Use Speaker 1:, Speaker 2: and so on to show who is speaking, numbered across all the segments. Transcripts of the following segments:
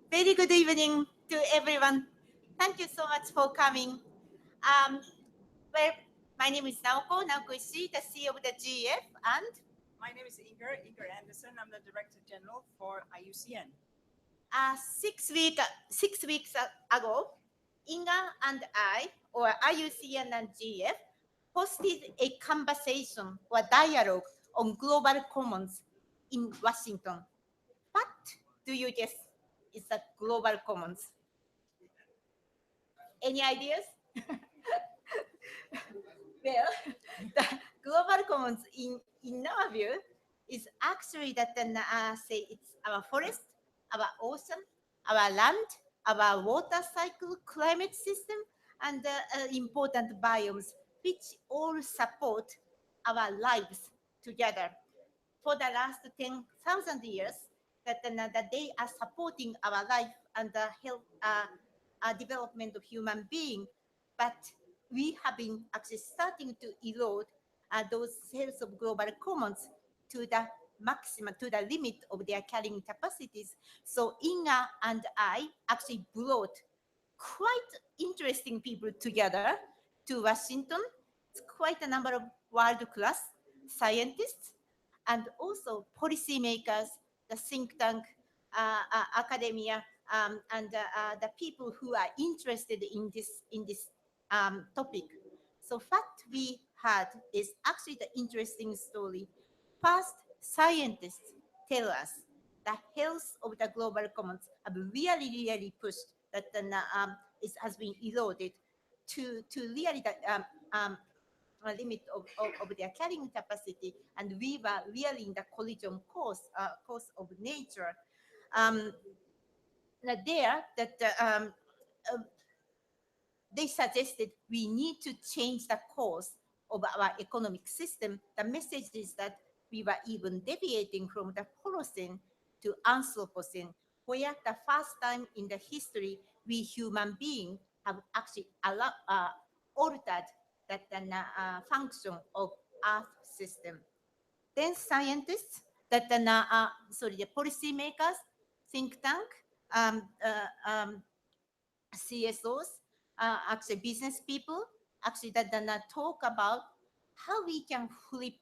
Speaker 1: Very good evening to everyone. Thank you so much for coming. Well, my name is Naoko Ishi, the CEO of the GEF, and
Speaker 2: my name is Inger Anderson. I'm the Director General for IUCN.
Speaker 1: 6 weeks ago, Inga and I, or IUCN and GEF, hosted a conversation or dialogue on global commons in Washington. What do you guess is the global commons? Any ideas? Well, the global commons in our view is actually that say it's our forest, our ocean, our land, our water cycle, climate system, and important biomes, which all support our lives together. For the last 10,000 years, that they are supporting our life and the health development of human being, but we have been actually starting to erode those cells of global commons to the maximum, to the limit of their carrying capacities. So Inga and I actually brought quite interesting people together to Washington. It's quite a number of world-class scientists and also policymakers, the think tank, academia, and the people who are interested in this topic. So what we had is actually the interesting story. First, scientists tell us the health of the global commons have really pushed that it has been eroded to really the limit of their carrying capacity, and we were really in the collision course of nature. They suggested we need to change the course of our economic system. The message is that we were even deviating from the Holocene to Anthropocene, where the first time in the history we human beings have actually altered that function of Earth system. Then scientists, the policymakers, think tank, CSOs, actually business people, actually that talk about how we can flip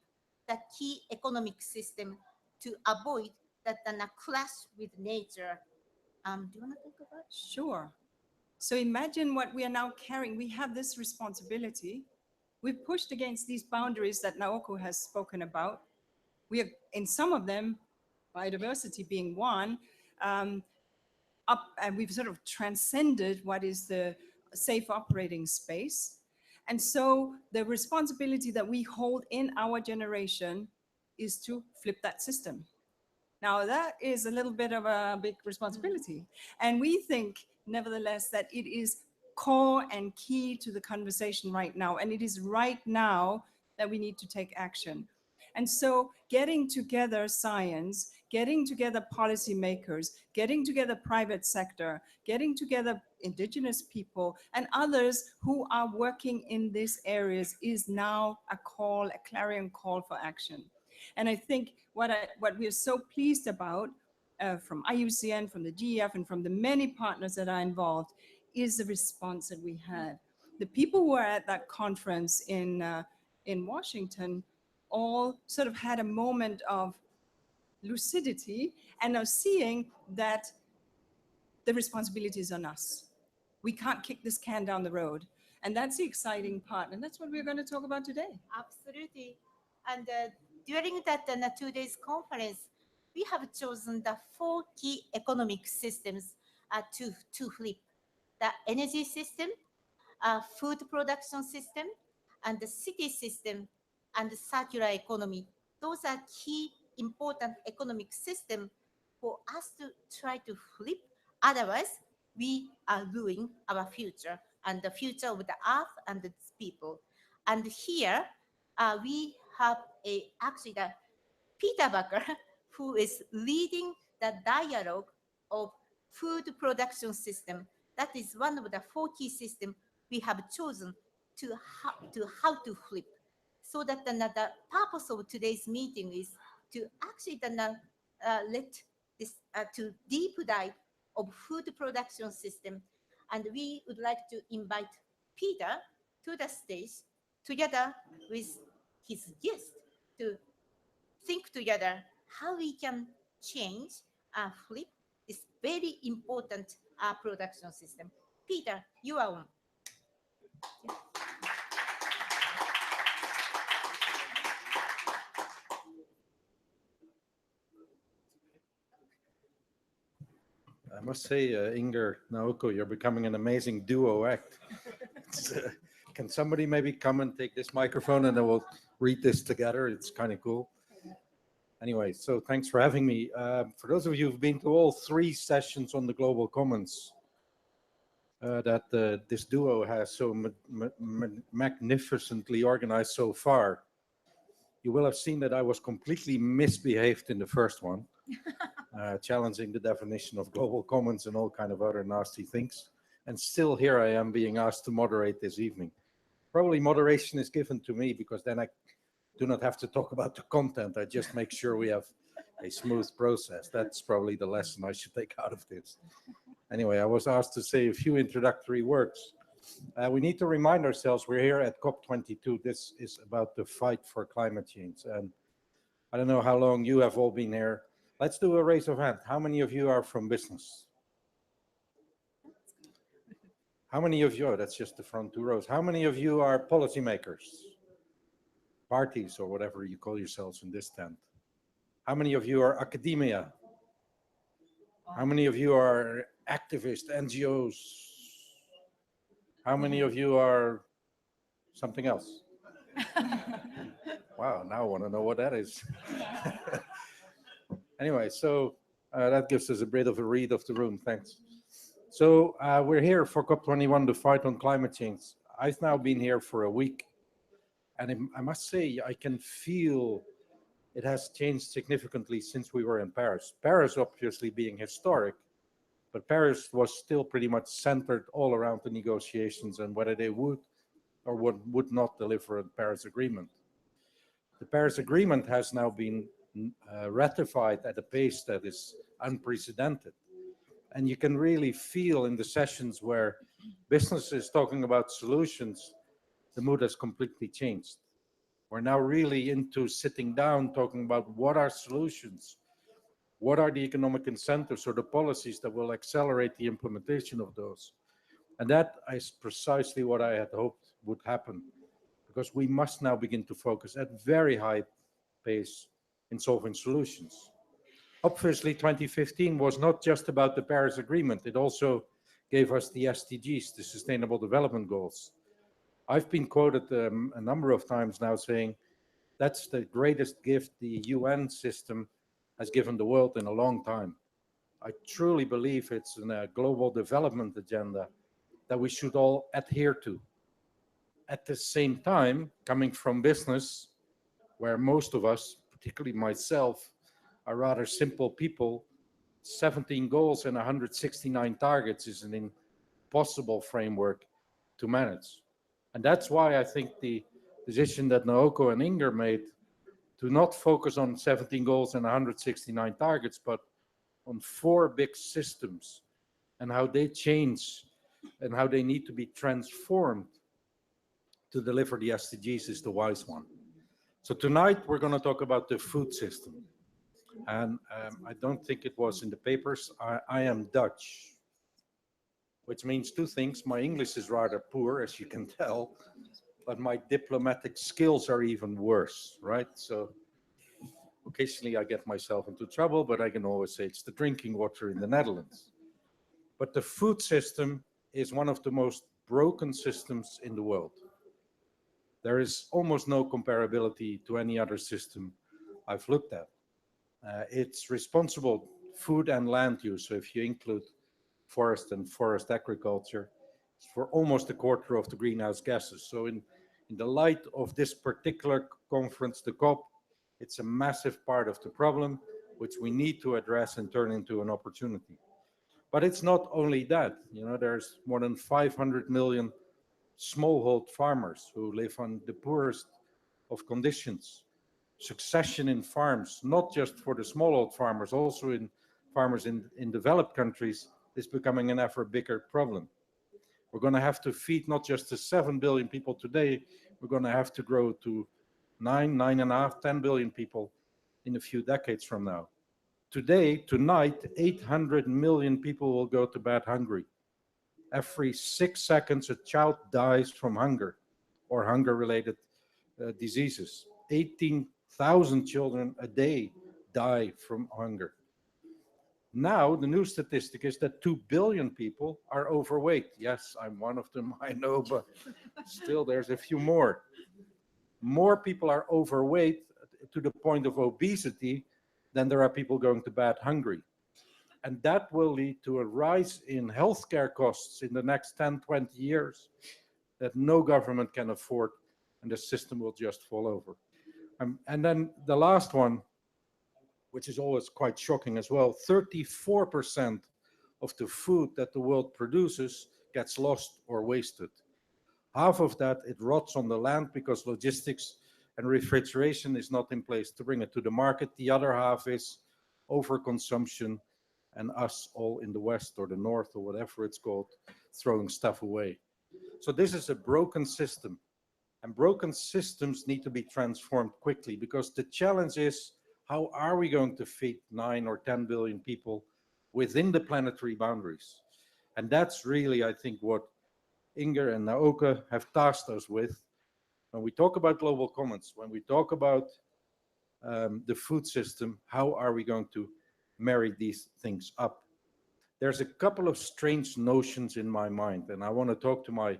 Speaker 1: the key economic system to avoid that clash with nature. Do you want to talk about it?
Speaker 2: Sure. So imagine what we are now carrying. We have this responsibility. We've pushed against these boundaries that Naoko has spoken about. We have, in some of them, biodiversity being one, and we've sort of transcended what is the safe operating space. And so the responsibility that we hold in our generation is to flip that system. Now that is a little bit of a big responsibility. And we think, nevertheless, that it is core and key to the conversation right now. And it is right now that we need to take action. And so getting together science, getting together policymakers, getting together private sector, getting together indigenous people and others who are working in these areas is now a call, a clarion call for action. And I think what we are so pleased about from IUCN, from the GEF, and from the many partners that are involved is the response that we had. The people who were at that conference in Washington all sort of had a moment of lucidity and are seeing that the responsibility is on us. We can't kick this can down the road. And that's the exciting part. And that's what we're going to talk about today.
Speaker 1: Absolutely. And during that 2 days conference, we have chosen the 4 key economic systems to flip: the energy system, food production system, and the city system, and the circular economy. Those are key important economic systems for us to try to flip. Otherwise, we are ruining our future and the future of the earth and its people. And here, we have actually the Peter Becker, who is leading the dialogue of food production system. That is one of the 4 key systems we have chosen to how to flip. So that the purpose of today's meeting is to actually let this to deep dive of food production system, and we would like to invite Peter to the stage together with his guest to think together how we can change, flip this very important production system. Peter, you are on.
Speaker 3: I must say, Inger, Naoko, you're becoming an amazing duo act. Can somebody maybe come and take this microphone and then we'll read this together? It's kind of cool. Anyway, so thanks for having me. For those of you who've been to all 3 sessions on the Global Commons that this duo has so magnificently organized so far, you will have seen that I was completely misbehaved in the first one. Challenging the definition of global commons and all kind of other nasty things. And still here I am being asked to moderate this evening. Probably moderation is given to me because then I do not have to talk about the content. I just make sure we have a smooth process. That's probably the lesson I should take out of this. Anyway, I was asked to say a few introductory words. We need to remind ourselves we're here at COP22. This is about the fight for climate change. And I don't know how long you have all been here. Let's do a raise of hand. How many of you are from business? How many of you, that's just the front 2 rows. How many of you are policymakers? Parties or whatever you call yourselves in this tent. How many of you are academia? How many of you are activists, NGOs? How many of you are something else? Wow, now I want to know what that is. Anyway, so that gives us a bit of a read of the room. Thanks. So we're here for COP21 to fight on climate change. I've now been here for a week, and I must say I can feel it has changed significantly since we were in Paris. Paris obviously being historic, but Paris was still pretty much centered all around the negotiations and whether they would or would not deliver the Paris Agreement. The Paris Agreement has now been ratified at a pace that is unprecedented. And you can really feel in the sessions where business is talking about solutions, the mood has completely changed. We're now really into sitting down, talking about what are solutions, what are the economic incentives or the policies that will accelerate the implementation of those. And that is precisely what I had hoped would happen, because we must now begin to focus at very high pace in solving solutions. Obviously, 2015 was not just about the Paris Agreement. It also gave us the SDGs, the Sustainable Development Goals. I've been quoted a number of times now saying that's the greatest gift the UN system has given the world in a long time. I truly believe it's a global development agenda that we should all adhere to. At the same time, coming from business, where most of us, particularly myself, are rather simple people, 17 goals and 169 targets is an impossible framework to manage. And that's why I think the decision that Naoko and Inger made to not focus on 17 goals and 169 targets, but on 4 big systems and how they change and how they need to be transformed to deliver the SDGs is the wise one. So tonight we're going to talk about the food system. And I don't think it was in the papers. I am Dutch, which means 2 things. My English is rather poor, as you can tell, but my diplomatic skills are even worse, right? So occasionally I get myself into trouble, but I can always say it's the drinking water in the Netherlands. But the food system is one of the most broken systems in the world. There is almost no comparability to any other system I've looked at. It's responsible food and land use. So if you include forest and forest agriculture, it's for almost a quarter of the greenhouse gases. So in the light of this particular conference, the COP, it's a massive part of the problem, which we need to address and turn into an opportunity. But it's not only that. There's more than 500 million smallhold farmers who live on the poorest of conditions. Succession in farms, not just for the smallhold farmers, also in farmers in developed countries, is becoming an ever bigger problem. We're going to have to feed not just the 7 billion people today, we're going to have to grow to 9.5, 10 billion people in a few decades from now. Tonight, 800 million people will go to bed hungry. Every 6 seconds, a child dies from hunger or hunger-related diseases. 18,000 children a day die from hunger. Now, the new statistic is that 2 billion people are overweight. Yes, I'm one of them, I know, but still there's a few more. More people are overweight to the point of obesity than there are people going to bed hungry. And that will lead to a rise in healthcare costs in the next 10, 20 years that no government can afford, and the system will just fall over. And then the last one, which is always quite shocking as well, 34% of the food that the world produces gets lost or wasted. Half of that, it rots on the land because logistics and refrigeration is not in place to bring it to the market. The other half is overconsumption and us all in the West or the North or whatever it's called, throwing stuff away. So this is a broken system. And broken systems need to be transformed quickly, because the challenge is, how are we going to feed 9 or 10 billion people within the planetary boundaries? And that's really, I think, what Inger and Naoka have tasked us with. When we talk about global commons, when we talk about the food system, how are we going to marry these things up? There's a couple of strange notions in my mind, and I want to talk to my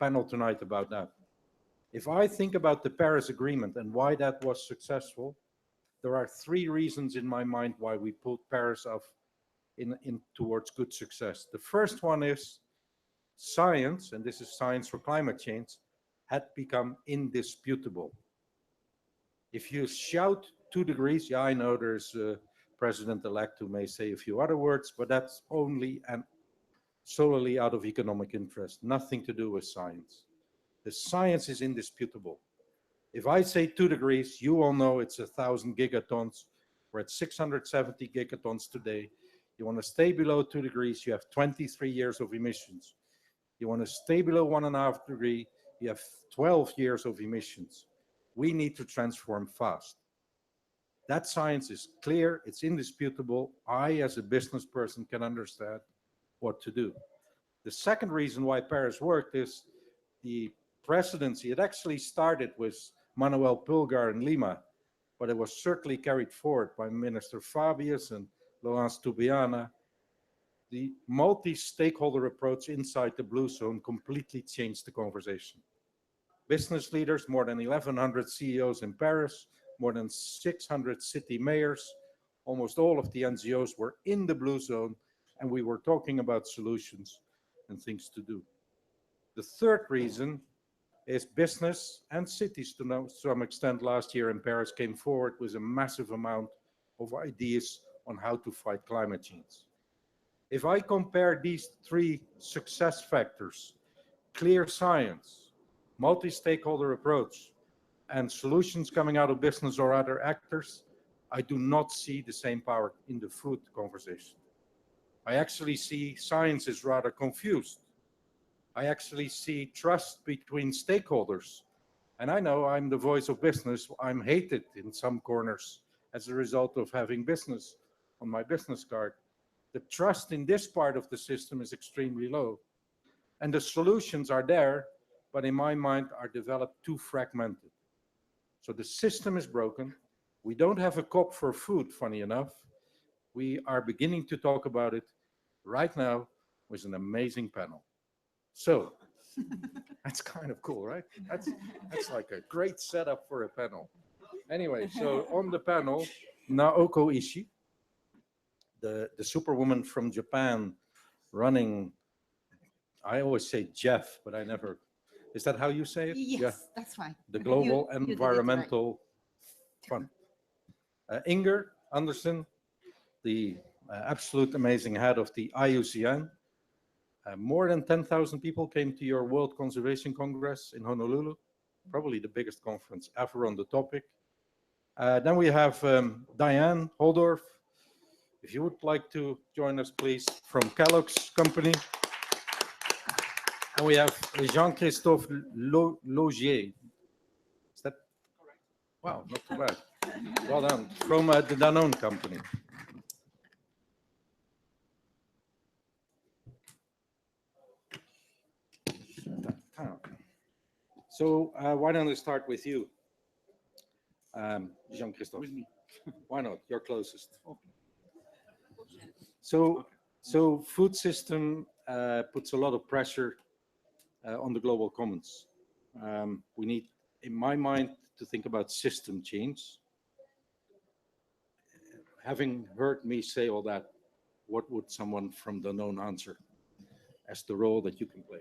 Speaker 3: panel tonight about that. If I think about the Paris Agreement and why that was successful, there are 3 reasons in my mind why we pulled Paris off in towards good success. The first one is science, and this is science for climate change, had become indisputable. If you shout 2 degrees, yeah, I know there's a president-elect who may say a few other words, but that's only and solely out of economic interest, nothing to do with science. The science is indisputable. If I say 2 degrees, you all know it's 1,000 gigatons. We're at 670 gigatons today. You want to stay below 2 degrees, you have 23 years of emissions. You want to stay below 1.5 degrees, you have 12 years of emissions. We need to transform fast. That science is clear, it's indisputable. I, as a business person, can understand what to do. The second reason why Paris worked is the presidency. It actually started with Manuel Pulgar in Lima, but it was certainly carried forward by Minister Fabius and Laurence Toubiana. The multi-stakeholder approach inside the Blue Zone completely changed the conversation. Business leaders, more than 1,100 CEOs in Paris, more than 600 city mayors, almost all of the NGOs were in the Blue Zone, and we were talking about solutions and things to do. The third reason is business and cities, to some extent last year in Paris, came forward with a massive amount of ideas on how to fight climate change. If I compare these 3 success factors, clear science, multi-stakeholder approach, and solutions coming out of business or other actors, I do not see the same power in the food conversation. I actually see science is rather confused. I actually see trust between stakeholders. And I know I'm the voice of business. I'm hated in some corners as a result of having business on my business card. The trust in this part of the system is extremely low. And the solutions are there, but in my mind are developed too fragmented. So the system is broken. We don't have a COP for food, funny enough. We are beginning to talk about it right now with an amazing panel. So that's kind of cool, right? That's like a great setup for a panel. Anyway, so on the panel, Naoko Ishii, the superwoman from Japan running, I always say GEF, but I never, is that how you say it?
Speaker 1: Yes, that's fine.
Speaker 3: The Global
Speaker 1: You did it right.
Speaker 3: Environmental Fund. Inger Andersen, the absolute amazing head of the IUCN. More than 10,000 people came to your World Conservation Congress in Honolulu, probably the biggest conference ever on the topic. Then we have Diane Holdorf. If you would like to join us, please, from Kellogg's company. And we have Jean-Christophe Logier. Is that correct? Wow, not too bad. Well done. From the Danone company. So why don't I start with you, Jean-Christophe?
Speaker 4: With me.
Speaker 3: Why not? You're closest. So food system puts a lot of pressure on the global commons. We need, in my mind, to think about system change. Having heard me say all that, what would someone from Danone answer as the role that you can play?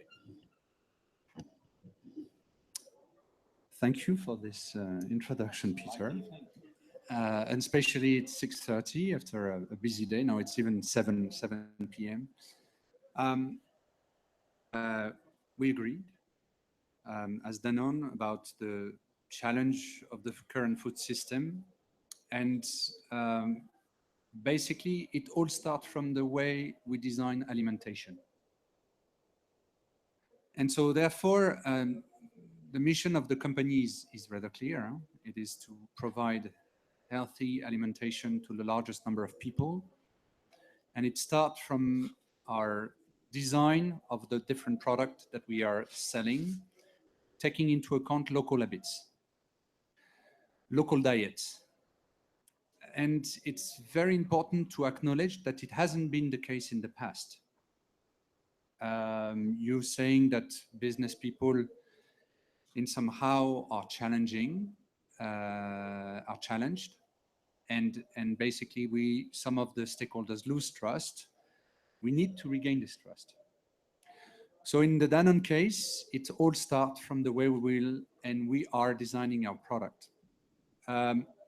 Speaker 4: Thank you for this introduction, Peter. And especially at 6:30 after a busy day. Now it's even 7 p.m. We agreed as Danone about the challenge of the current food system. And basically, it all starts from the way we design alimentation. And so therefore, the mission of the company is rather clear. It is to provide healthy alimentation to the largest number of people. And it starts from our design of the different products that we are selling, taking into account local habits, local diets. And it's very important to acknowledge that it hasn't been the case in the past. You're saying that business people in somehow are challenged, and basically some of the stakeholders lose trust. We need to regain this trust. So in the Danone case, it all starts from the way we are designing our product.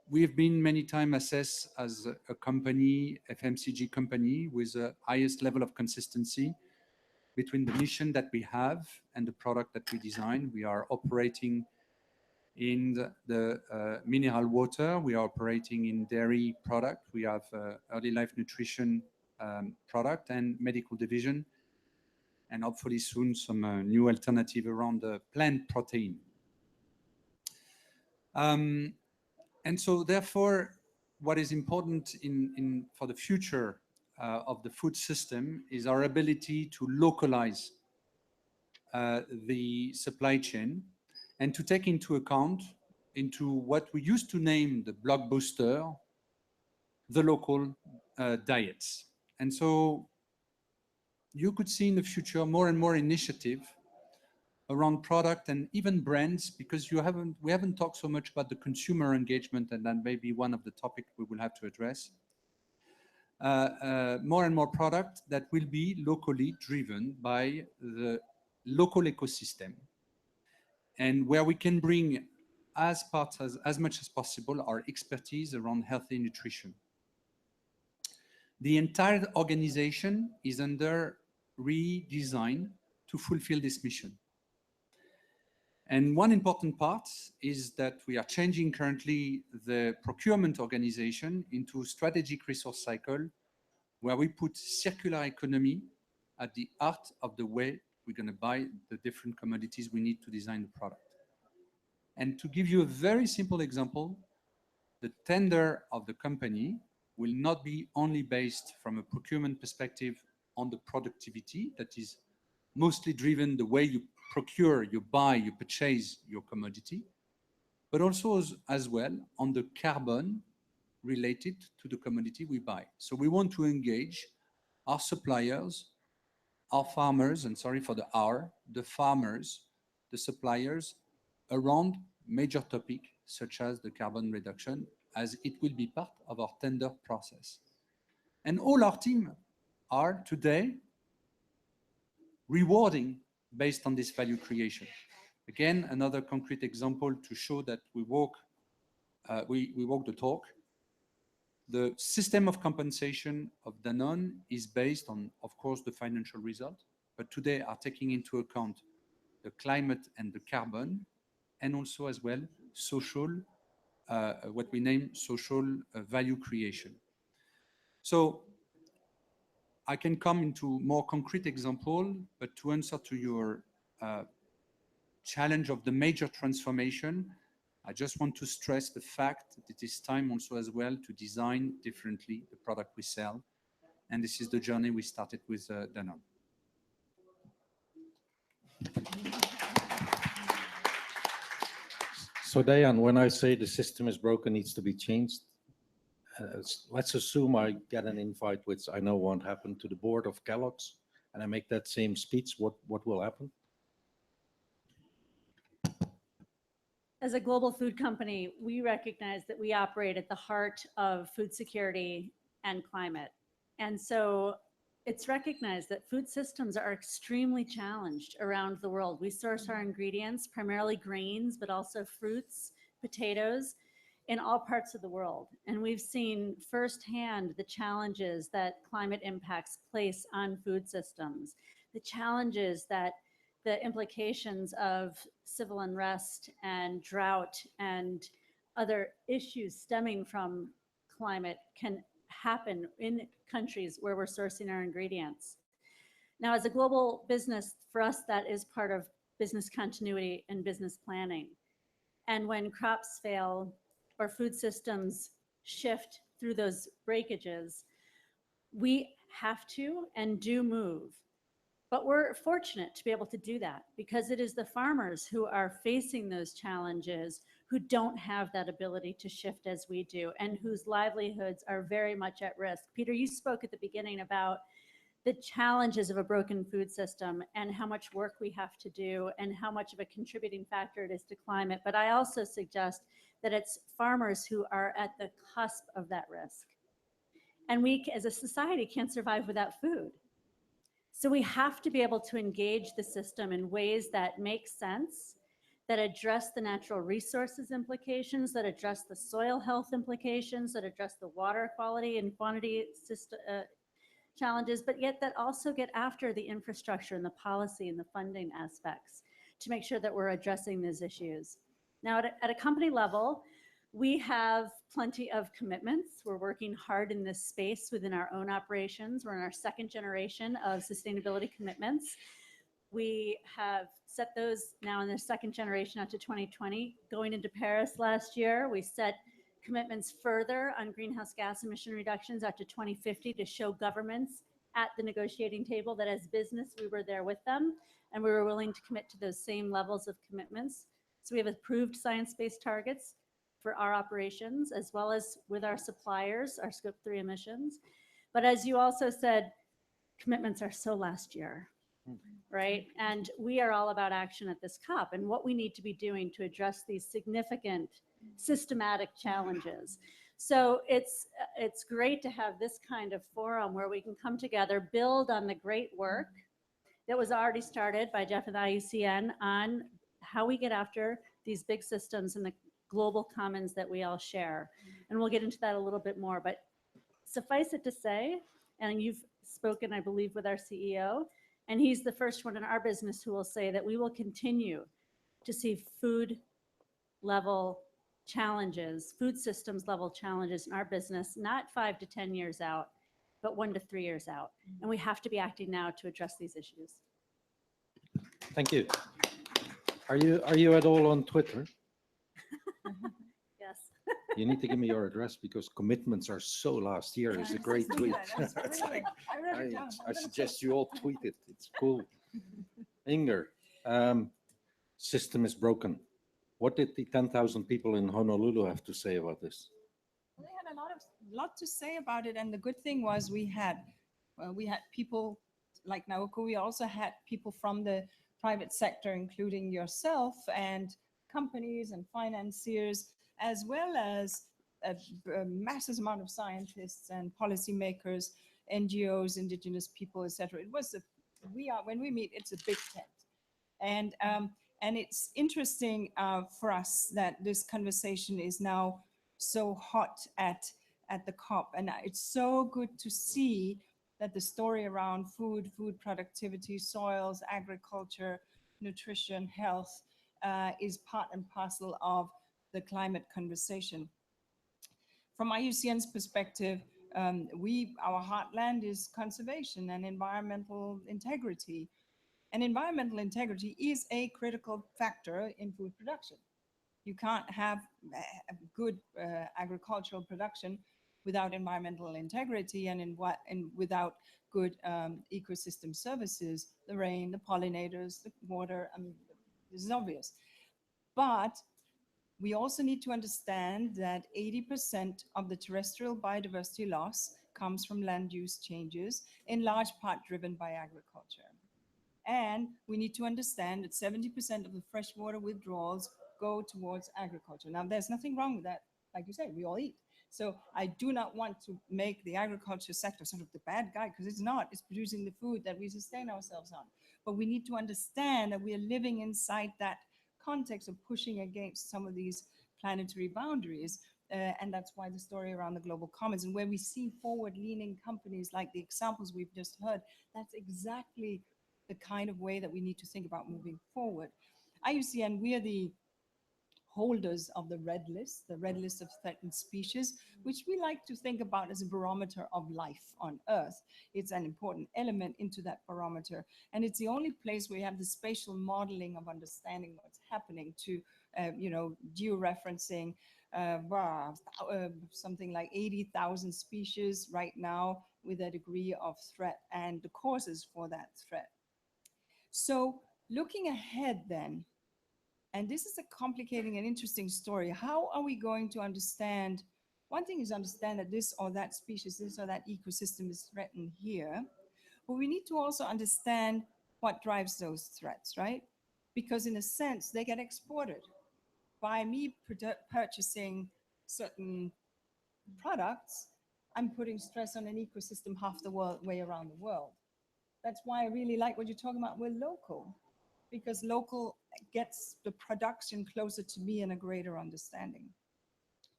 Speaker 4: We have been many times assessed as a company, FMCG company, with the highest level of consistency between the mission that we have and the product that we design. We are operating in the mineral water. We are operating in dairy product. We have early life nutrition product and medical division, and hopefully soon some new alternative around the plant protein. And so therefore, what is important for the future of the food system is our ability to localize the supply chain and to take into account into what we used to name the blockbuster, the local diets. And so you could see in the future more and more initiative around product and even brands, because we haven't talked so much about the consumer engagement, and that may be one of the topics we will have to address. More and more product that will be locally driven by the local ecosystem, and where we can bring as much as possible our expertise around healthy nutrition. The entire organization is under redesign to fulfill this mission. And one important part is that we are changing currently the procurement organization into strategic resource cycle, where we put circular economy at the heart of the way we're going to buy the different commodities we need to design the product. And to give you a very simple example, the tender of the company will not be only based from a procurement perspective on the productivity that is mostly driven the way you procure, you buy, you purchase your commodity, but also as well on the carbon related to the commodity we buy. So we want to engage our suppliers, our farmers, and sorry for the farmers, the suppliers, around major topic such as the carbon reduction, as it will be part of our tender process. And all our team are today rewarding based on this value creation. Again, another concrete example to show that we walk the talk. The system of compensation of Danone is based on, of course, the financial result, but today are taking into account the climate and the carbon, and also as well social, what we name social value creation. So I can come into more concrete example, but to answer to your challenge of the major transformation, I just want to stress the fact that it is time also as well to design differently the product we sell. And this is the journey we started with Danone.
Speaker 3: So Diane, when I say the system is broken, needs to be changed, let's assume I get an invite, which I know won't happen, to the board of Kellogg's, and I make that same speech. What will happen?
Speaker 5: As a global food company, we recognize that we operate at the heart of food security and climate. And so it's recognized that food systems are extremely challenged around the world. We source our ingredients, primarily grains, but also fruits, potatoes, in all parts of the world. And we've seen firsthand the challenges that climate impacts place on food systems, the challenges that the implications of civil unrest and drought and other issues stemming from climate can happen in countries where we're sourcing our ingredients. Now, as a global business, for us, that is part of business continuity and business planning. And when crops fail or food systems shift through those breakages, we have to and do move. But we're fortunate to be able to do that because it is the farmers who are facing those challenges who don't have that ability to shift as we do and whose livelihoods are very much at risk. Peter, you spoke at the beginning about the challenges of a broken food system and how much work we have to do and how much of a contributing factor it is to climate. But I also suggest that it's farmers who are at the cusp of that risk. And we, as a society, can't survive without food. So we have to be able to engage the system in ways that make sense, that address the natural resources implications, that address the soil health implications, that address the water quality and quantity challenges, but yet that also get after the infrastructure and the policy and the funding aspects to make sure that we're addressing these issues. Now, at a company level, we have plenty of commitments. We're working hard in this space within our own operations. We're in our second generation of sustainability commitments. We have set those now in their second generation out to 2020. Going into Paris last year, we set commitments further on greenhouse gas emission reductions out to 2050 to show governments at the negotiating table that as business, we were there with them and we were willing to commit to those same levels of commitments. So we have approved science-based targets for our operations, as well as with our suppliers, our Scope 3 emissions. But as you also said, commitments are so last year, right? And we are all about action at this COP and what we need to be doing to address these significant systematic challenges. So it's great to have this kind of forum where we can come together, build on the great work that was already started by Jeff and the IUCN on how we get after these big systems and the global commons that we all share. And we'll get into that a little bit more, but suffice it to say, and you've spoken, I believe, with our CEO, and he's the first one in our business who will say that we will continue to see food level challenges, food systems level challenges in our business, not 5 to 10 years out, but 1 to 3 years out. And we have to be acting now to address these issues.
Speaker 3: Thank you. Are you at all on Twitter?
Speaker 5: Yes.
Speaker 3: You need to give me your address because commitments are so last year. It's a great tweet. It's like, I suggest you all tweet it. It's cool. Inger, system is broken. What did the 10,000 people in Honolulu have to say about this?
Speaker 2: Well, they had a lot to say about it, and the good thing was we had people like Naoko. We also had people from the private sector, including yourself, and companies and financiers, as well as a massive amount of scientists and policymakers, NGOs, indigenous people, etc. It was when we meet, it's a big tent. And it's interesting for us that this conversation is now so hot at the COP. And it's so good to see that the story around food productivity, soils, agriculture, nutrition, health is part and parcel of the climate conversation. From IUCN's perspective, our heartland is conservation and environmental integrity. And environmental integrity is a critical factor in food production. You can't have a good agricultural production without environmental integrity and without good ecosystem services, the rain, the pollinators, the water. I mean, this is obvious. But we also need to understand that 80% of the terrestrial biodiversity loss comes from land use changes, in large part driven by agriculture. And we need to understand that 70% of the freshwater withdrawals go towards agriculture. Now, there's nothing wrong with that. Like you said, we all eat. So I do not want to make the agriculture sector sort of the bad guy, because it's not. It's producing the food that we sustain ourselves on. But we need to understand that we are living inside that context of pushing against some of these planetary boundaries. And that's why the story around the global commons, and where we see forward-leaning companies like the examples we've just heard, that's exactly the kind of way that we need to think about moving forward. IUCN, we are the holders of the red list of threatened species, which we like to think about as a barometer of life on Earth. It's an important element into that barometer. And it's the only place where you have the spatial modeling of understanding what's happening to, georeferencing something like 80,000 species right now with a degree of threat and the causes for that threat. So looking ahead then, and this is a complicating and interesting story, how are we going to understand? One thing is understand that this or that species, this or that ecosystem is threatened here, but we need to also understand what drives those threats, right? Because in a sense, they get exported. By me purchasing certain products, I'm putting stress on an ecosystem half the way around the world. That's why I really like what you're talking about with local, because local gets the production closer to me and a greater understanding.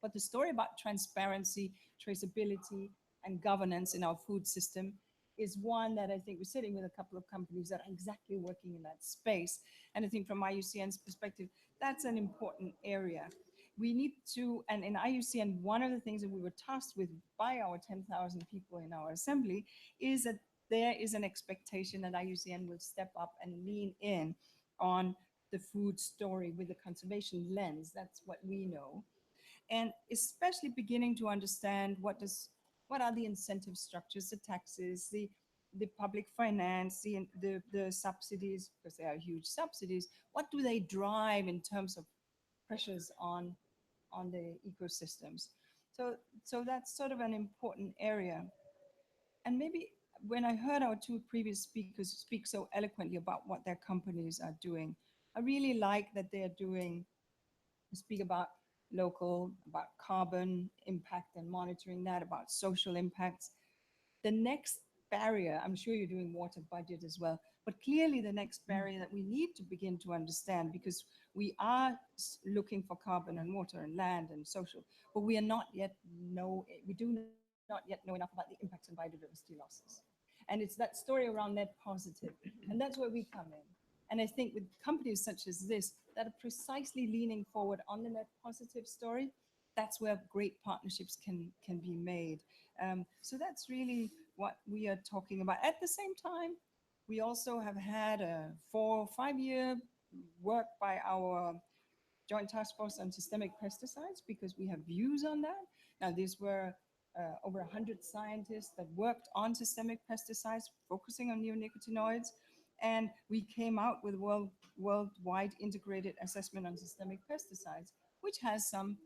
Speaker 2: But the story about transparency, traceability, and governance in our food system is one that I think we're sitting with a couple of companies that are exactly working in that space. And I think from IUCN's perspective, that's an important area. We need to, and in IUCN, one of the things that we were tasked with by our 10,000 people in our assembly is that there is an expectation that IUCN will step up and lean in on the food story with the conservation lens. That's what we know. And especially beginning to understand what are the incentive structures, the taxes, the public finance, the subsidies, because they are huge subsidies. What do they drive in terms of pressures on the ecosystems? So that's sort of an important area. And maybe when I heard our two previous speakers speak so eloquently about what their companies are doing, I really like that they're speak about local, about carbon impact and monitoring that, about social impacts. The next barrier, I'm sure you're doing water budget as well, but clearly the next barrier that we need to begin to understand, because we are looking for carbon and water and land and social, but we do not yet know enough about the impacts on biodiversity losses. And it's that story around net positive. And that's where we come in. And I think with companies such as this that are precisely leaning forward on the net positive story, that's where great partnerships can be made. So that's really what we are talking about. At the same time, we also have had a 4 or 5 year work by our Joint Task Force on Systemic Pesticides, because we have views on that. Now, these were over 100 scientists that worked on systemic pesticides, focusing on neonicotinoids. And we came out with a worldwide integrated assessment on systemic pesticides, which has some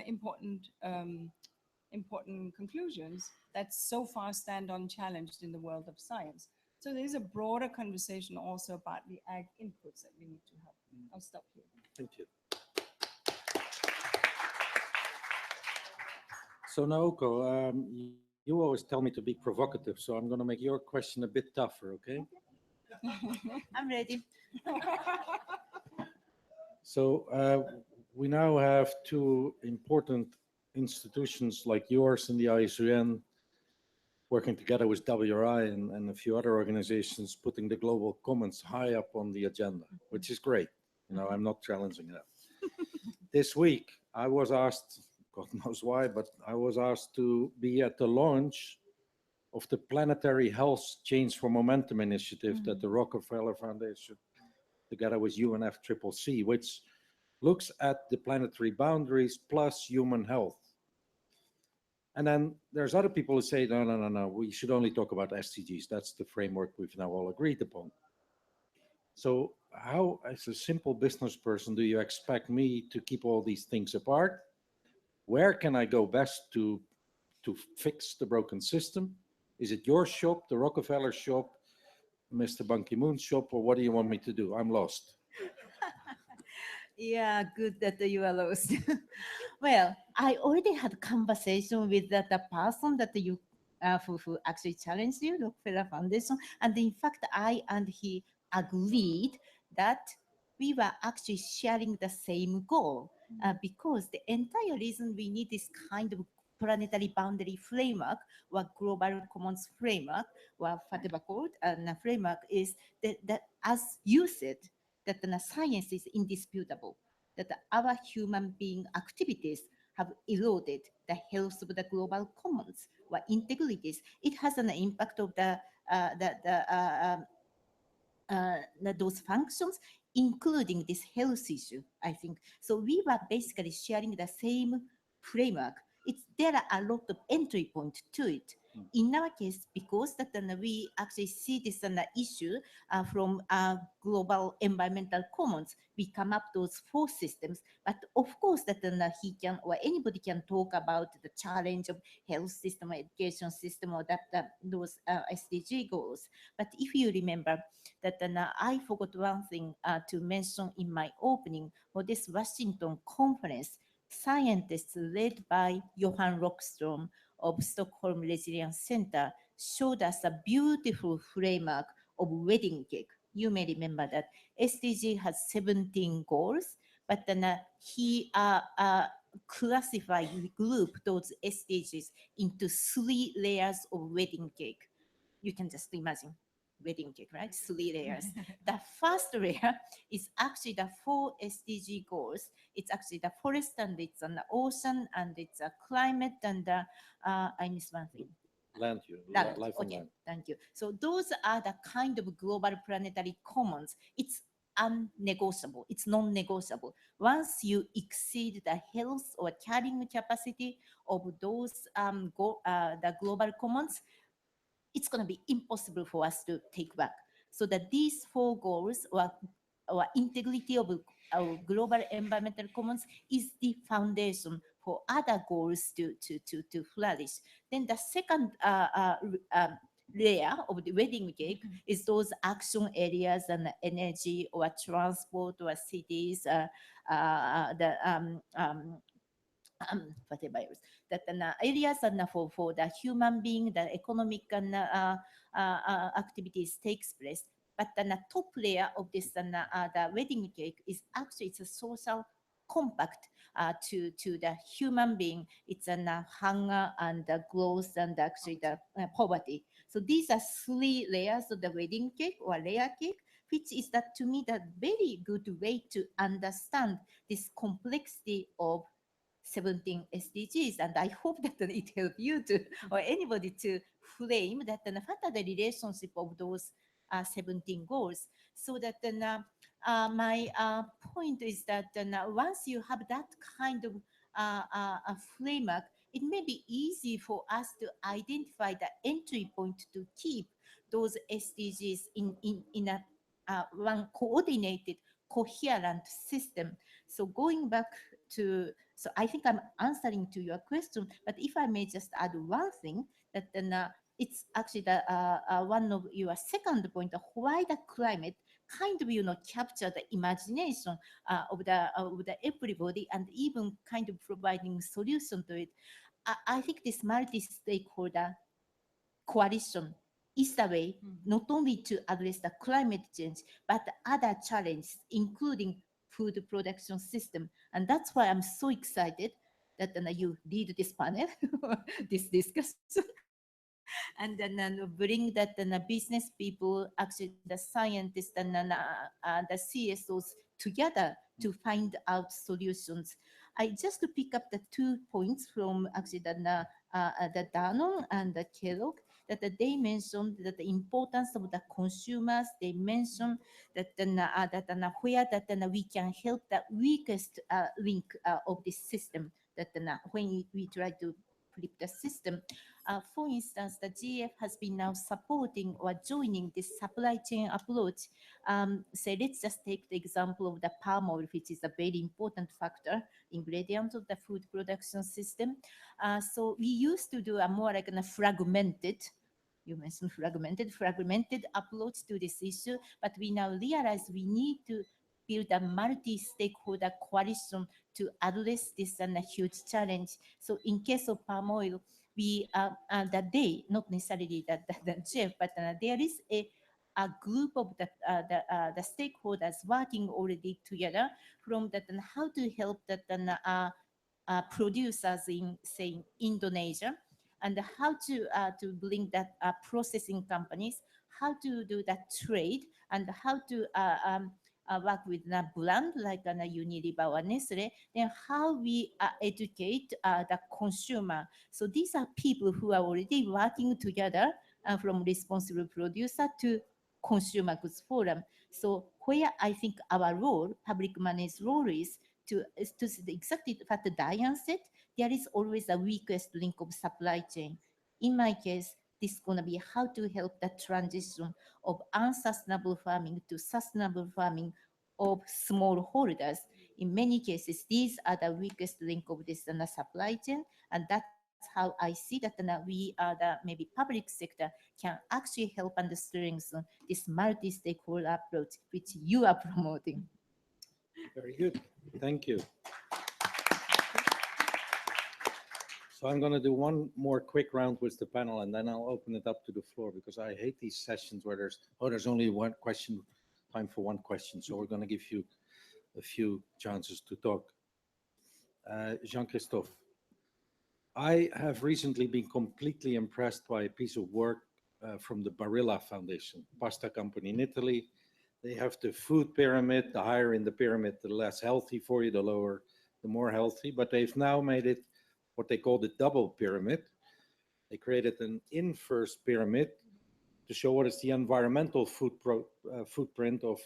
Speaker 2: important conclusions that so far stand unchallenged in the world of science. So there's a broader conversation also about the ag inputs that we need to have. I'll stop here.
Speaker 3: Thank you. So Naoko, you always tell me to be provocative, so I'm going to make your question a bit tougher, okay?
Speaker 1: I'm ready.
Speaker 3: So we now have two important institutions like yours and the ISUN working together with WRI and a few other organizations putting the global commons high up on the agenda, which is great. You know, I'm not challenging that. This week, I was asked, God knows why, but I was asked to be at the launch of the Planetary Health Change for Momentum initiative that the Rockefeller Foundation, together with UNFCCC, which looks at the planetary boundaries plus human health. And then there's other people who say, no, no, no, no, we should only talk about SDGs. That's the framework we've now all agreed upon. So how, as a simple business person, do you expect me to keep all these things apart? Where can I go best to fix the broken system? Is it your shop, the Rockefeller shop, Mr. Ban Ki-moon's shop, or what do you want me to do? I'm lost.
Speaker 1: Yeah, good that you are lost. Well, I already had conversation with the person that you who actually challenged you, Rockefeller Foundation, and in fact, I and he agreed that we were actually sharing the same goal because the entire reason we need this kind of planetary boundary framework or global commons framework or whatever called framework is that as you said, that the science is indisputable, that our human being activities have eroded the health of the global commons or integrities. It has an impact of those functions, including this health issue, I think. So we were basically sharing the same framework. There are a lot of entry points to it. In our case, because that we actually see this issue from global environmental commons, we come up those four systems. But of course, that he can or anybody can talk about the challenge of health system, or education system, or those SDG goals. But if you remember that I forgot one thing to mention in my opening for this Washington conference. Scientists led by Johan Rockström of Stockholm Resilience Center showed us a beautiful framework of wedding cake. You may remember that SDG has 17 goals, but then he classified, grouped those SDGs into 3 layers of wedding cake. You can just imagine wedding cake, right? 3 layers. The first layer is actually the 4 SDG goals. It's actually the forest, and it's an ocean, and it's a climate, and I missed one thing.
Speaker 3: Land, life on
Speaker 1: Okay,
Speaker 3: land.
Speaker 1: thank you. So those are the kind of global planetary commons. It's unnegotiable. It's non-negotiable. Once you exceed the health or carrying capacity of those the global commons, it's going to be impossible for us to take back. So that these 4 goals or integrity of global environmental commons is the foundation for other goals to flourish. Then the second layer of the wedding cake is those action areas and energy or transport or cities, whatever else, that areas for the human being, the economic activities takes place. But the top layer of this the wedding cake is actually it's a social compact to the human being. It's hunger and the growth and actually the poverty. So these are 3 layers of the wedding cake or layer cake, which is that to me the very good way to understand this complexity of 17 SDGs, and I hope that it helps you to or anybody to frame that what are the relationship of those 17 goals, so that my point is that once you have that kind of a framework, it may be easy for us to identify the entry point to keep those SDGs in a one coordinated, coherent system. So going back to, so I think I'm answering to your question, but if I may just add one thing, that then it's actually the one of your second point of why the climate kind of capture the imagination of the everybody, and even kind of providing solution to it. I think this multi-stakeholder coalition is the way not only to address the climate change, but other challenges, including food production system. And that's why I'm so excited that you lead this panel, this discussion, and then bring that business people, actually the scientists and the CSOs together to find out solutions. I just to pick up the 2 points from actually the Danone and the Kellogg, that they mentioned that the importance of the consumers. They mentioned that where that we can help the weakest link of this system. That when we try to flip the system. For instance, the GF has been now supporting or joining this supply chain approach. So let's just take the example of the palm oil, which is a very important factor, ingredient of the food production system. So we used to do a more like a fragmented, you mentioned fragmented approach to this issue, but we now realize we need to build a multi-stakeholder coalition to address this huge challenge. So in case of palm oil, we not necessarily the GEF, but there is a group of the stakeholders working already together from that and how to help that producers in say Indonesia, and how to bring that processing companies, how to do that trade, and how to work with a brand like Unilever or Nestle, then how we educate the consumer. So these are people who are already working together from responsible producer to consumer goods forum. So where I think our role, public money's role is to exactly what Diane said, there is always a weakest link of supply chain. In my case, this is going to be how to help the transition of unsustainable farming to sustainable farming of smallholders. In many cases, these are the weakest link of this supply chain, and that's how I see that we are the maybe public sector can actually help and strengthen this multi-stakeholder approach which you are promoting.
Speaker 3: Very good. Thank you. So I'm going to do one more quick round with the panel, and then I'll open it up to the floor, because I hate these sessions where there's only one question, time for one question. So we're going to give you a few chances to talk. Jean-Christophe, I have recently been completely impressed by a piece of work from the Barilla Foundation, pasta company in Italy. They have the food pyramid. The higher in the pyramid, the less healthy for you, the lower, the more healthy. But they've now made it what they call the double pyramid. They created an inverse pyramid to show what is the environmental footprint of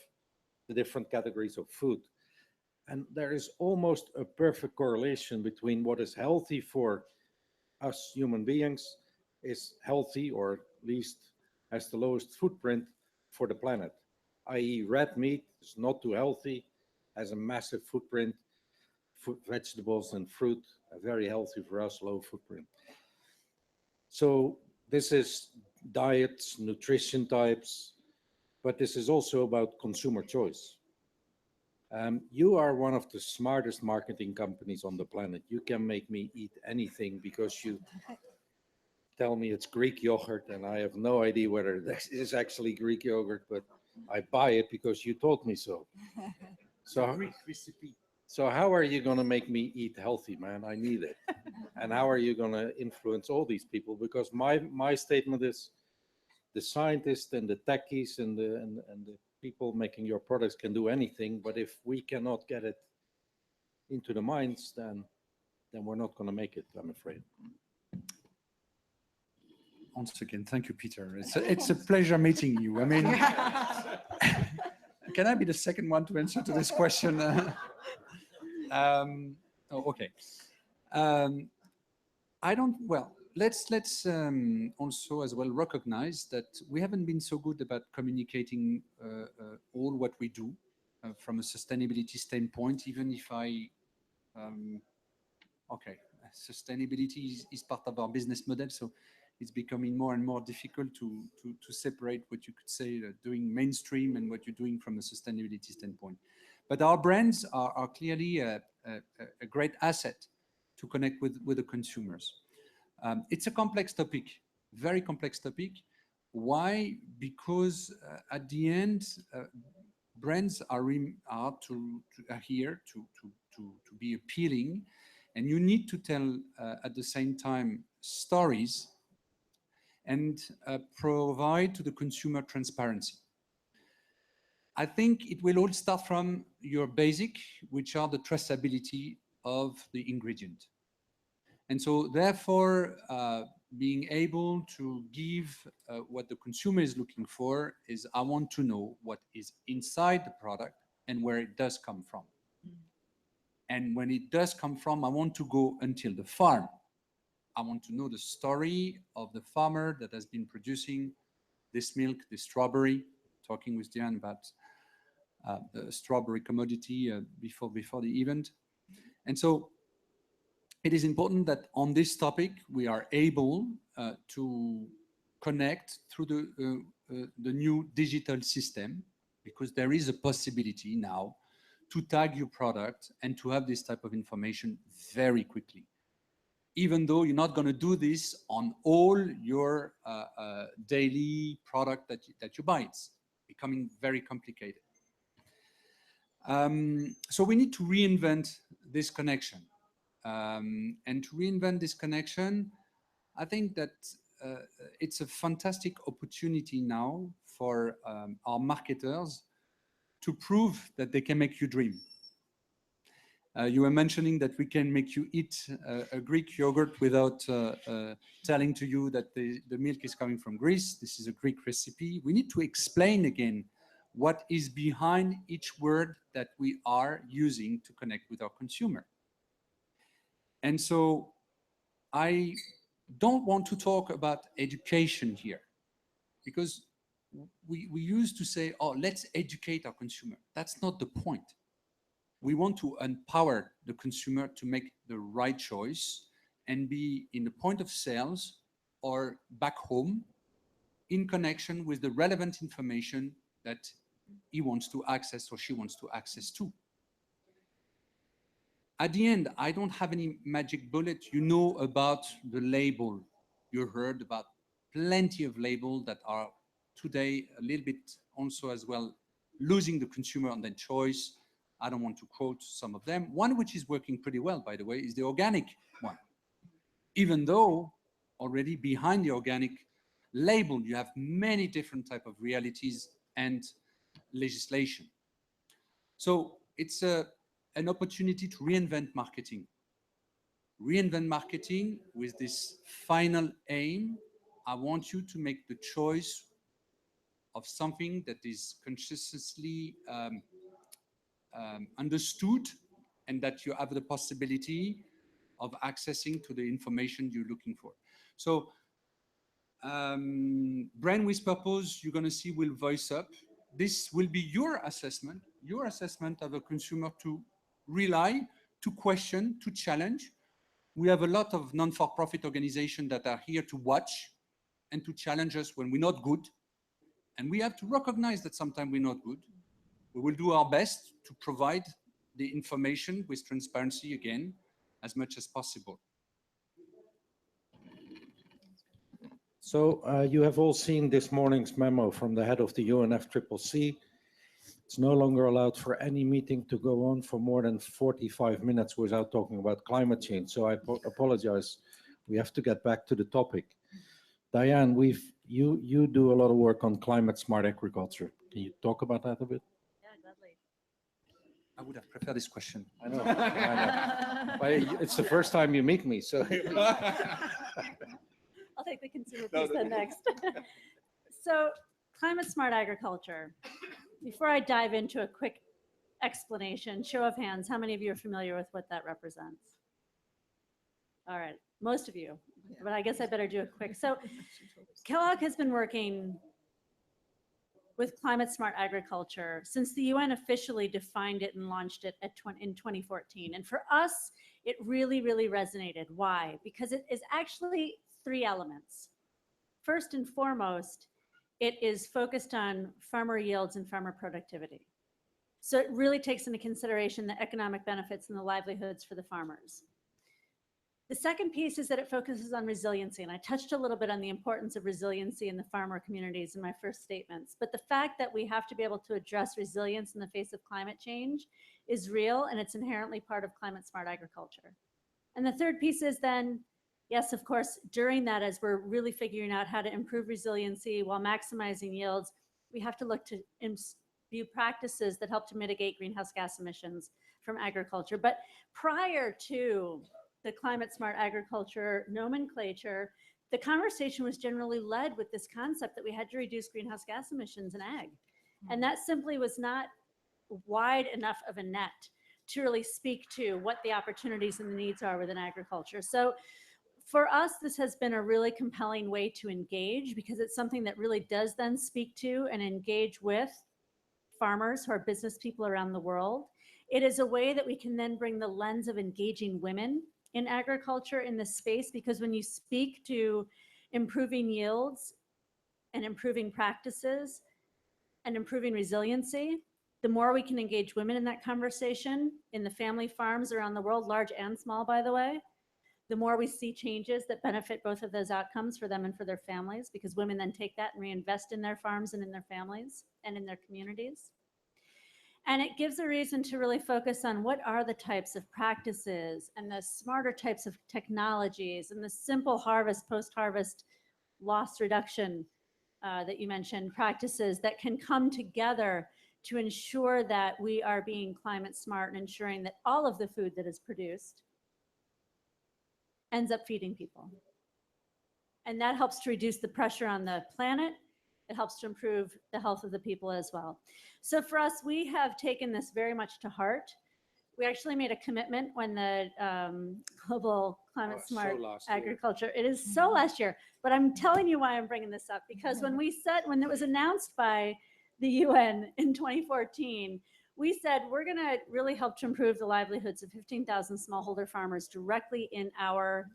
Speaker 3: the different categories of food. And there is almost a perfect correlation between what is healthy for us human beings is healthy, or at least has the lowest footprint for the planet, i.e. red meat is not too healthy, has a massive footprint. Vegetables and fruit are very healthy for us, low footprint. So this is diets, nutrition types, but this is also about consumer choice. You are one of the smartest marketing companies on the planet. You can make me eat anything because you tell me it's Greek yogurt, and I have no idea whether this is actually Greek yogurt, but I buy it because you told me so. So Greek recipe. So how are you going to make me eat healthy, man? I need it. And how are you going to influence all these people? Because my statement is the scientists and the techies and the people making your products can do anything, but if we cannot get it into the minds, then we're not going to make it, I'm afraid.
Speaker 4: Once again, thank you, Peter. It's a pleasure meeting you. I mean, can I be the second one to answer to this question? Okay. Let's also as well recognize that we haven't been so good about communicating all what we do from a sustainability standpoint, even if sustainability is part of our business model, so it's becoming more and more difficult to separate what you could say doing mainstream and what you're doing from a sustainability standpoint. But our brands are clearly a great asset to connect with the consumers. It's a complex topic, very complex topic. Why? Because at the end, brands are here to be appealing, and you need to tell at the same time stories and provide to the consumer transparency. I think it will all start from your basic, which are the traceability of the ingredient. And so therefore, being able to give what the consumer is looking for is, I want to know what is inside the product and where it does come from. And when it does come from, I want to go until the farm. I want to know the story of the farmer that has been producing this milk, this strawberry, talking with Diane about the strawberry commodity before the event. And so it is important that on this topic, we are able to connect through the new digital system, because there is a possibility now to tag your product and to have this type of information very quickly. Even though you're not going to do this on all your daily product that you buy, it's becoming very complicated. So we need to reinvent this connection. And to reinvent this connection, I think that it's a fantastic opportunity now for our marketers to prove that they can make you dream. You were mentioning that we can make you eat a Greek yogurt without telling to you that the milk is coming from Greece. This is a Greek recipe. We need to explain again what is behind each word that we are using to connect with our consumer. And so I don't want to talk about education here, because we used to say, oh, let's educate our consumer. That's not the point. We want to empower the consumer to make the right choice and be in the point of sales or back home in connection with the relevant information that he wants to access or she wants to access to. At the end, I don't have any magic bullet. You know about the label. You heard about plenty of labels that are today a little bit also as well losing the consumer on their choice. I don't want to quote some of them. One which is working pretty well, by the way, is the organic one. Even though already behind the organic label, you have many different types of realities and legislation. So it's an opportunity to reinvent marketing. Reinvent marketing with this final aim. I want you to make the choice of something that is consciously understood, and that you have the possibility of accessing to the information you're looking for. So brand with purpose, you're going to see will voice up. This will be your assessment of a consumer to rely, to question, to challenge. We have a lot of non-for-profit organizations that are here to watch and to challenge us when we're not good. And we have to recognize that sometimes we're not good. We will do our best to provide the information with transparency again, as much as possible.
Speaker 3: So you have all seen this morning's memo from the head of the UNFCCC. It's no longer allowed for any meeting to go on for more than 45 minutes without talking about climate change. So I apologize. We have to get back to the topic. Diane, you do a lot of work on climate smart agriculture. Can you talk about that a bit?
Speaker 5: Yeah, gladly.
Speaker 4: I would have preferred this question.
Speaker 3: I know. But it's the first time you meet me, so.
Speaker 5: I'll take the consumer piece then next. So climate smart agriculture. Before I dive into a quick explanation, show of hands, how many of you are familiar with what that represents? All right, most of you, but I guess I better do a quick. So Kellogg has been working with climate smart agriculture since the UN officially defined it and launched it in 2014. And for us, it really, really resonated. Why? Because it is actually three elements. First and foremost, it is focused on farmer yields and farmer productivity. So it really takes into consideration the economic benefits and the livelihoods for the farmers. The second piece is that it focuses on resiliency. And I touched a little bit on the importance of resiliency in the farmer communities in my first statements. But the fact that we have to be able to address resilience in the face of climate change is real, and it's inherently part of climate smart agriculture. And the third piece is then, yes, of course, during that, as we're really figuring out how to improve resiliency while maximizing yields, we have to look to view practices that help to mitigate greenhouse gas emissions from agriculture. But prior to the climate smart agriculture nomenclature, the conversation was generally led with this concept that we had to reduce greenhouse gas emissions in ag. And that simply was not wide enough of a net to really speak to what the opportunities and the needs are within agriculture. So for us, this has been a really compelling way to engage, because it's something that really does then speak to and engage with farmers who are business people around the world. It is a way that we can then bring the lens of engaging women in agriculture in this space, because when you speak to improving yields and improving practices and improving resiliency, the more we can engage women in that conversation in the family farms around the world, large and small, by the way, the more we see changes that benefit both of those outcomes for them and for their families, because women then take that and reinvest in their farms and in their families and in their communities. And it gives a reason to really focus on what are the types of practices and the smarter types of technologies and the simple harvest, post-harvest loss reduction that you mentioned, practices that can come together to ensure that we are being climate smart and ensuring that all of the food that is produced ends up feeding people. And that helps to reduce the pressure on the planet. It helps to improve the health of the people as well. So for us, we have taken this very much to heart. We actually made a commitment when the global climate smart agriculture, it is so last year, but I'm telling you why I'm bringing this up, because when it was announced by the UN in 2014, we said we're going to really help to improve the livelihoods of 15,000 smallholder farmers directly in our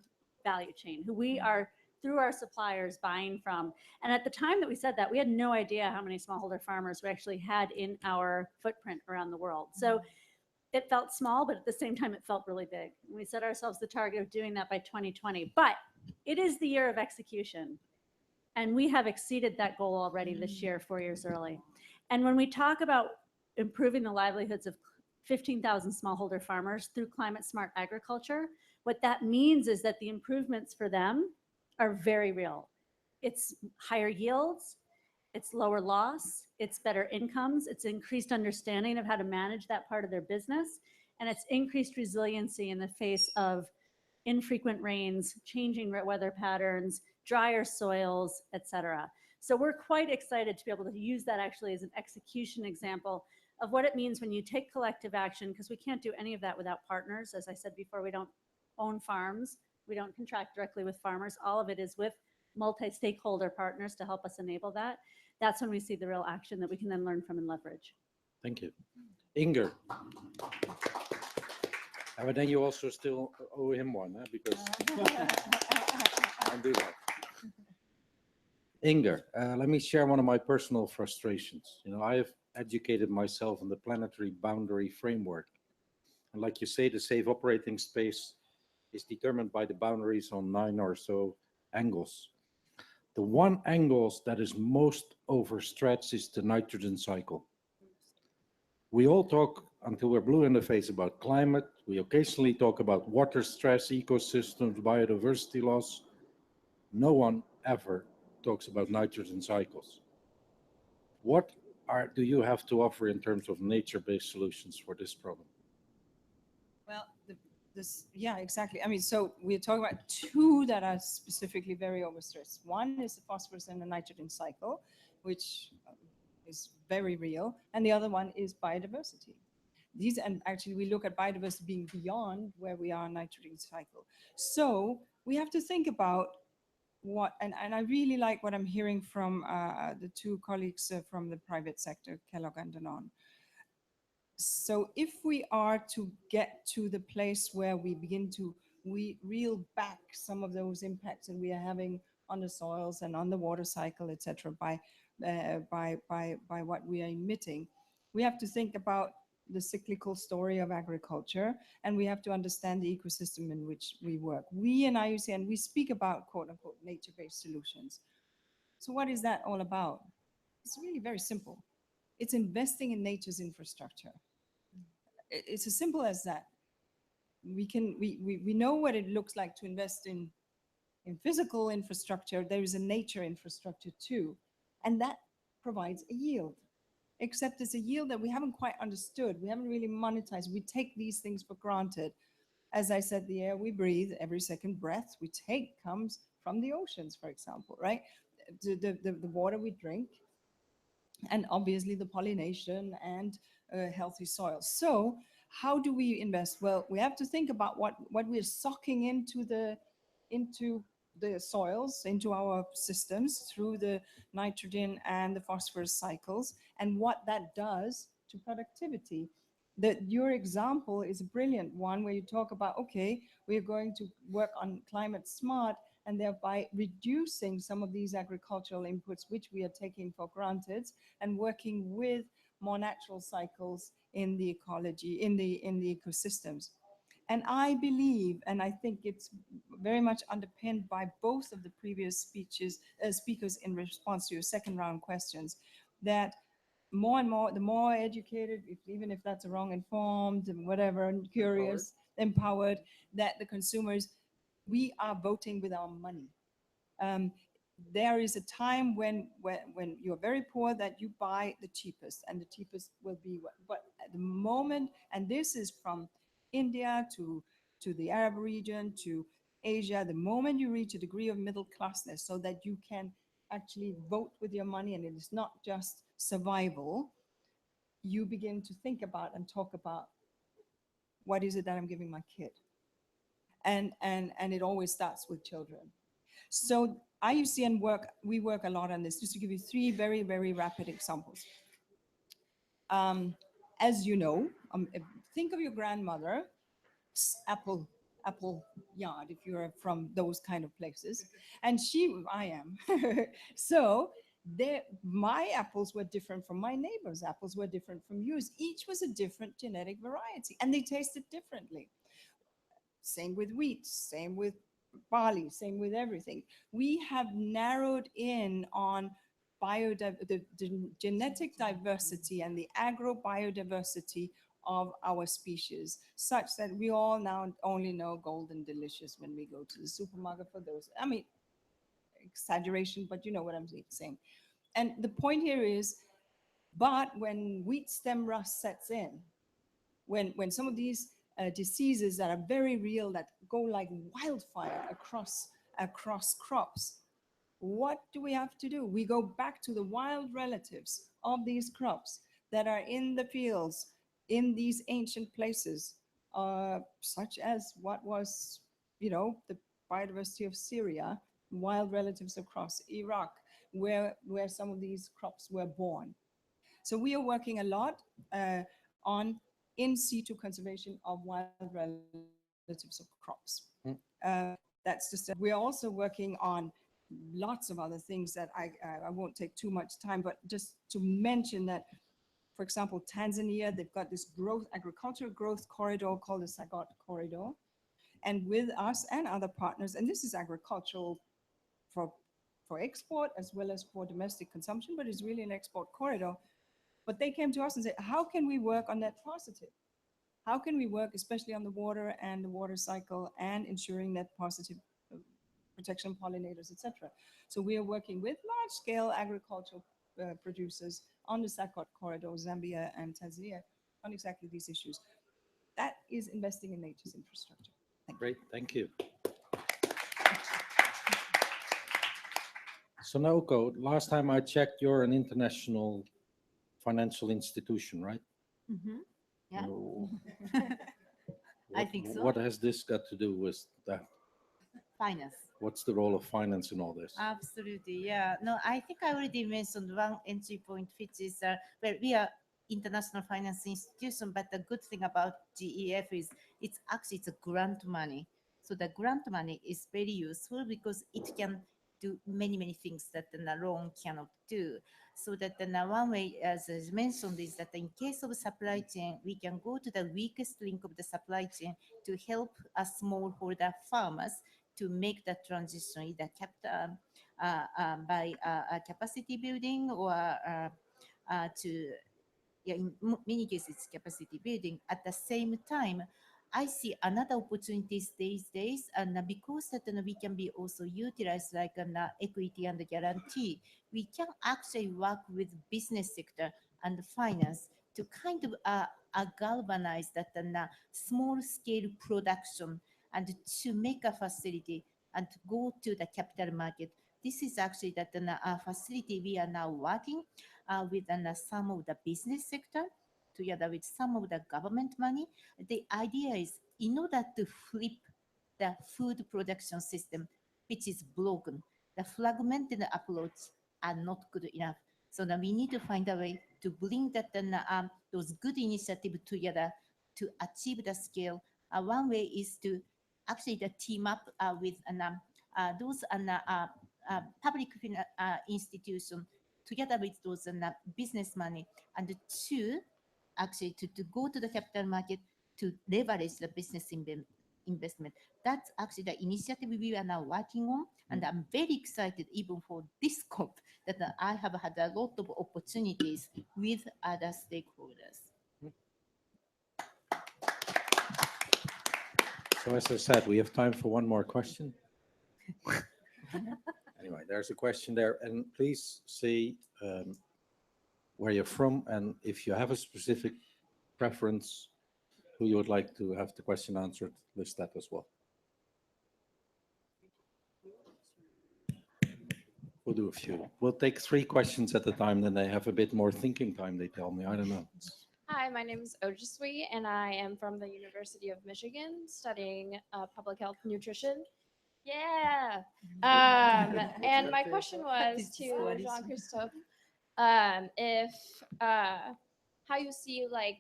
Speaker 5: value chain, who we are through our suppliers buying from. And at the time that we said that, we had no idea how many smallholder farmers we actually had in our footprint around the world. So it felt small, but at the same time, it felt really big. And we set ourselves the target of doing that by 2020. But it is the year of execution. And we have exceeded that goal already this year, 4 years early. And when we talk about improving the livelihoods of 15,000 smallholder farmers through climate smart agriculture, what that means is that the improvements for them are very real. It's higher yields, it's lower loss, it's better incomes, it's increased understanding of how to manage that part of their business, and it's increased resiliency in the face of infrequent rains, changing weather patterns, drier soils, et cetera. So we're quite excited to be able to use that actually as an execution example of what it means when you take collective action, because we can't do any of that without partners. As I said before, we don't own farms. We don't contract directly with farmers. All of it is with multi-stakeholder partners to help us enable that. That's when we see the real action that we can then learn from and leverage.
Speaker 3: Thank you. Inger. But then you also still owe him one, huh? Because I'll do that. Inger, let me share one of my personal frustrations. You know, I have educated myself on the planetary boundary framework. And like you say, the safe operating space is determined by the boundaries on 9 or so angles. The one angle that is most overstretched is the nitrogen cycle. We all talk until we're blue in the face about climate. We occasionally talk about water stress, ecosystems, biodiversity loss. No one ever talks about nitrogen cycles. What do you have to offer in terms of nature-based solutions for this problem?
Speaker 2: Well, yeah, exactly. I mean, so we're talking about two that are specifically very overstressed. One is the phosphorus and the nitrogen cycle, which is very real. And the other one is biodiversity. And actually we look at biodiversity being beyond where we are in nitrogen cycle. So we have to think about and I really like what I'm hearing from the two colleagues from the private sector, Kellogg and Danone. So if we are to get to the place where we begin to reel back some of those impacts that we are having on the soils and on the water cycle, etc., by what we are emitting, we have to think about the cyclical story of agriculture, and we have to understand the ecosystem in which we work. We in IUCN, we speak about quote unquote nature-based solutions. So what is that all about? It's really very simple. It's investing in nature's infrastructure. It's as simple as that. We know what it looks like to invest in physical infrastructure. There is a nature infrastructure too, and that provides a yield. Except it's a yield that we haven't quite understood. We haven't really monetized. We take these things for granted. As I said, the air we breathe, every second breath we take comes from the oceans, for example, right? The water we drink, and obviously the pollination and healthy soil. So how do we invest? Well, we have to think about what we're socking into the soils, into our systems through the nitrogen and the phosphorus cycles, and what that does to productivity. Your example is a brilliant one where you talk about, okay, we're going to work on climate smart and thereby reducing some of these agricultural inputs which we are taking for granted, and working with more natural cycles in the ecology, in the ecosystems. And I believe, and I think it's very much underpinned by both of the previous speakers in response to your second round questions, that more and more, the more educated, even if that's wrong, informed, and whatever, and curious, empowered, that the consumers, we are voting with our money. There is a time when you're very poor that you buy the cheapest, and the cheapest will be what. But at the moment, and this is from India to the Arab region to Asia, the moment you reach a degree of middle classness so that you can actually vote with your money and it is not just survival, you begin to think about and talk about what is it that I'm giving my kid. And it always starts with children. So IUCN we work a lot on this. Just to give you three very, very rapid examples. As you know, think of your grandmother, apple yard, if you're from those kind of places. And I am. So my apples were different from my neighbor's apples were different from yours. Each was a different genetic variety, and they tasted differently. Same with wheat, same with barley, same with everything. We have narrowed in on the genetic diversity and the agrobiodiversity of our species, such that we all now only know golden delicious when we go to the supermarket for those. I mean, exaggeration, but you know what I'm saying. And the point here is, but when wheat stem rust sets in, when some of these diseases that are very real, that go like wildfire across crops, what do we have to do? We go back to the wild relatives of these crops that are in the fields, in these ancient places, such as what was, the biodiversity of Syria, wild relatives across Iraq, where some of these crops were born. So we are working a lot on in situ conservation of wild relatives of crops. That's just, we're also working on lots of other things that I won't take too much time, but just to mention that, for example, Tanzania, they've got this agricultural growth corridor called the Sagot Corridor. And with us and other partners, and this is agricultural for export as well as for domestic consumption, but it's really an export corridor. But they came to us and said, how can we work on net positive? How can we work, especially on the water and the water cycle, and ensuring net positive protection, pollinators, etc. So we are working with large-scale agricultural producers on the Sagot corridor, Zambia and Tanzania, on exactly these issues. That is investing in nature's infrastructure.
Speaker 3: Great, thank you. So Naoko, last time I checked, you're an international financial institution, right?
Speaker 1: Mm-hmm. Yeah.
Speaker 3: I
Speaker 1: think so.
Speaker 3: What has this got to do with that?
Speaker 1: Finance.
Speaker 3: What's the role of finance in all this?
Speaker 1: Absolutely, yeah. No, I think I already mentioned one entry point, which is well, we are international finance institution, but the good thing about GEF is it's a grant money. So the grant money is very useful because it can do many things that the loan cannot do. So that the one way, as is mentioned, is that in case of supply chain, we can go to the weakest link of the supply chain to help a smallholder farmers to make the transition, either by capacity building or to, yeah, in many cases, capacity building. At the same time, I see another opportunities these days, and because that we can be also utilized like an equity and guarantee, we can actually work with business sector and finance to kind of galvanize that small scale production and to make a facility and to go to the capital market. This is actually that facility we are now working with some of the business sector together with some of the government money. The idea is in order to flip the food production system, which is broken, the fragmented approach are not good enough. So now we need to find a way to bring that those good initiatives together to achieve the scale. One way is to actually the team up with those public institution together with those business money, and two, actually to go to the capital market to leverage the business investment. That's actually the initiative we are now working on, and I'm very excited even for this COP that I have had a lot of opportunities with other stakeholders.
Speaker 3: So as I said, we have time for one more question. Anyway, there's a question there, and please say where you're from, and if you have a specific preference who you would like to have the question answered, list that as well. We'll do a few. We'll take 3 questions at a time, then they have a bit more thinking time, they tell me. I don't know.
Speaker 6: Hi, my name is Ojaswi, and I am from the University of Michigan studying public health nutrition. Yeah. And my question was to Jean-Christophe, if how you see like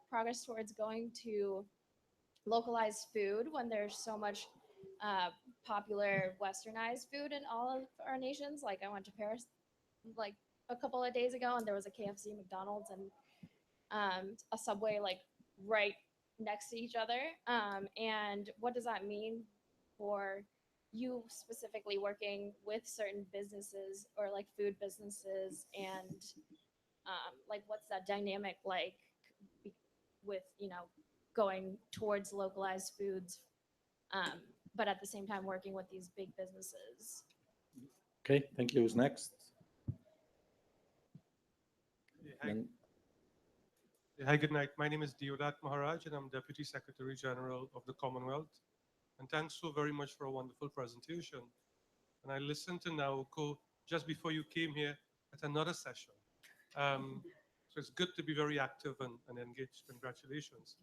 Speaker 6: progress towards going to localized food when there's so much popular westernized food in all of our nations. Like I went to Paris like a couple of days ago, and there was a KFC, McDonald's, and a Subway like right next to each other. And what does that mean for you specifically working with certain businesses or like food businesses, and like what's that dynamic like with going towards localized foods, but at the same time working with these big businesses?
Speaker 3: Okay, thank you. Who's next?
Speaker 7: Hi, good night. My name is Deodat Maharaj, and I'm Deputy Secretary General of the Commonwealth. And thanks so very much for a wonderful presentation. And I listened to Naoko just before you came here at another session. So it's good to be very active and engaged. Congratulations.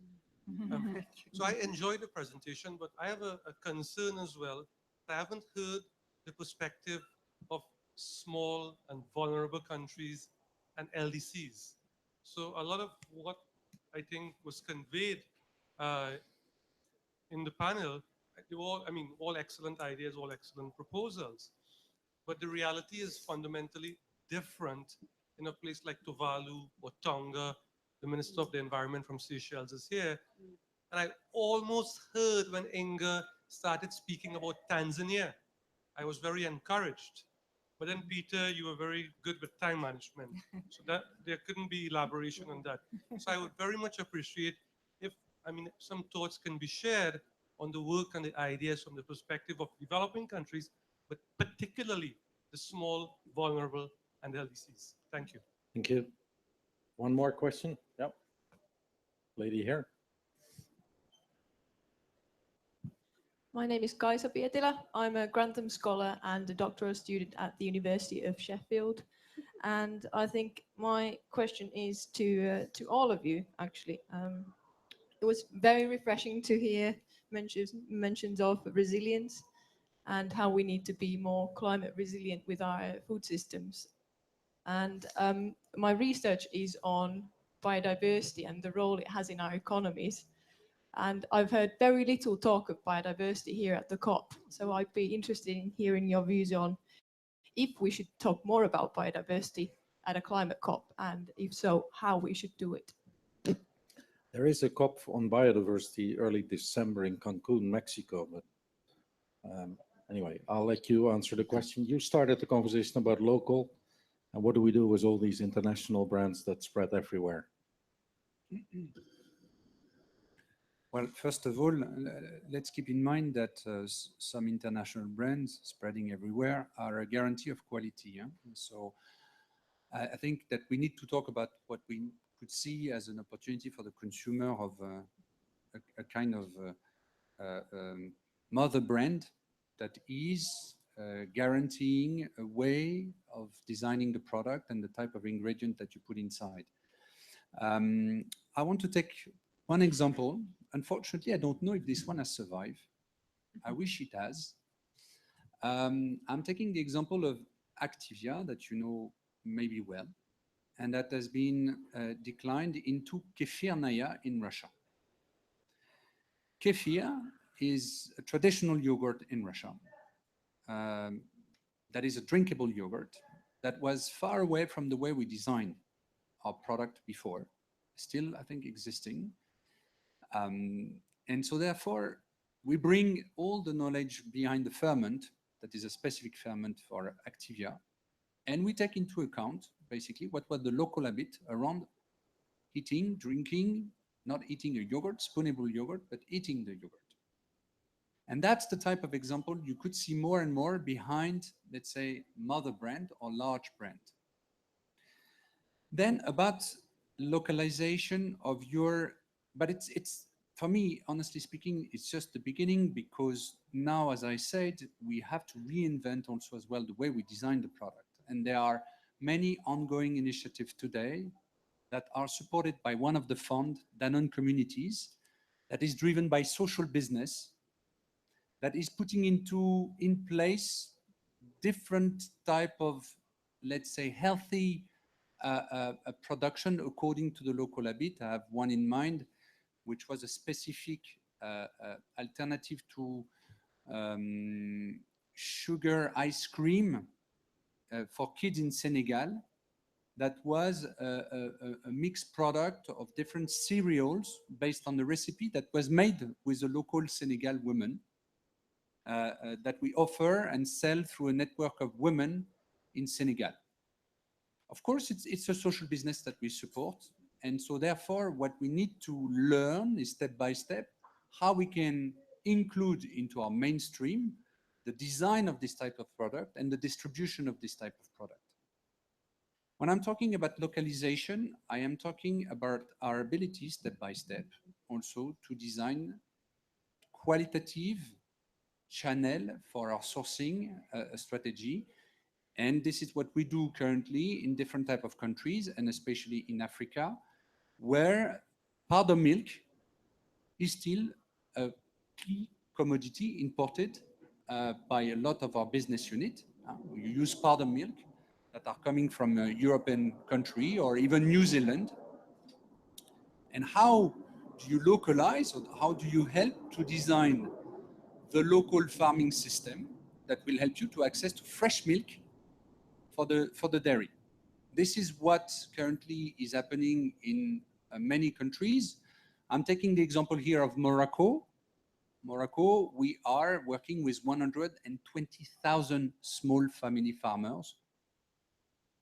Speaker 7: So I enjoyed the presentation, but I have a concern as well. I haven't heard the perspective of small and vulnerable countries and LDCs. So a lot of what I think was conveyed in the panel, all excellent ideas, all excellent proposals. But the reality is fundamentally different in a place like Tuvalu or Tonga. The Minister of the Environment from Seychelles is here. And I almost heard when Inga started speaking about Tanzania. I was very encouraged. But then, Peter, you were very good with time management. So that there couldn't be elaboration on that. So I would very much appreciate if, some thoughts can be shared on the work and the ideas from the perspective of developing countries, but particularly the small, vulnerable, and LDCs. Thank you.
Speaker 3: Thank you. One more question? Yep. Lady here.
Speaker 8: My name is Kaisa Pietilä. I'm a Grantham scholar and a doctoral student at the University of Sheffield. And I think my question is to all of you, actually. It was very refreshing to hear mentions of resilience and how we need to be more climate resilient with our food systems. And my research is on biodiversity and the role it has in our economies. And I've heard very little talk of biodiversity here at the COP. So I'd be interested in hearing your views on if we should talk more about biodiversity at a climate COP? And if so, how we should do it?
Speaker 3: There is a COP on biodiversity early December in Cancun, Mexico. But anyway, I'll let you answer the question. You started the conversation about local, and what do we do with all these international brands that spread everywhere?
Speaker 4: Well, first of all, let's keep in mind that some international brands spreading everywhere are a guarantee of quality. Yeah? So I think that we need to talk about what we could see as an opportunity for the consumer of a kind of mother brand that is guaranteeing a way of designing the product and the type of ingredient that you put inside. I want to take one example. Unfortunately, I don't know if this one has survived. I wish it has. I'm taking the example of Activia that you know maybe well, and that has been declined into Kefir Naya in Russia. Kefir is a traditional yogurt in Russia. That is a drinkable yogurt that was far away from the way we designed our product before, still, I think, existing. And so therefore, we bring all the knowledge behind the ferment, that is a specific ferment for Activia, and we take into account, basically, what was the local habit around eating, drinking, not eating a yogurt, spoonable yogurt, but eating the yogurt. And that's the type of example you could see more and more behind, let's say, mother brand or large brand. Then about localization of your, but it's for me, honestly speaking, it's just the beginning, because now, as I said, we have to reinvent also as well the way we design the product. And there are many ongoing initiatives today that are supported by one of the fund, Danone Communities, that is driven by social business, that is putting in place different type of, let's say, healthy production according to the local habit. I have one in mind, which was a specific alternative to sugar ice cream for kids in Senegal. That was a mixed product of different cereals based on the recipe that was made with a local Senegal woman that we offer and sell through a network of women in Senegal. Of course, it's a social business that we support. And so therefore, what we need to learn is step by step how we can include into our mainstream the design of this type of product and the distribution of this type of product. When I'm talking about localization, I am talking about our ability step by step also to design qualitative channel for our sourcing strategy. And this is what we do currently in different type of countries, and especially in Africa, where powder milk is still a key commodity imported by a lot of our business unit. You use powder milk that are coming from a European country or even New Zealand. And how do you localize, or how do you help to design the local farming system that will help you to access to fresh milk for the dairy? This is what currently is happening in many countries. I'm taking the example here of Morocco. Morocco, we are working with 120,000 small family farmers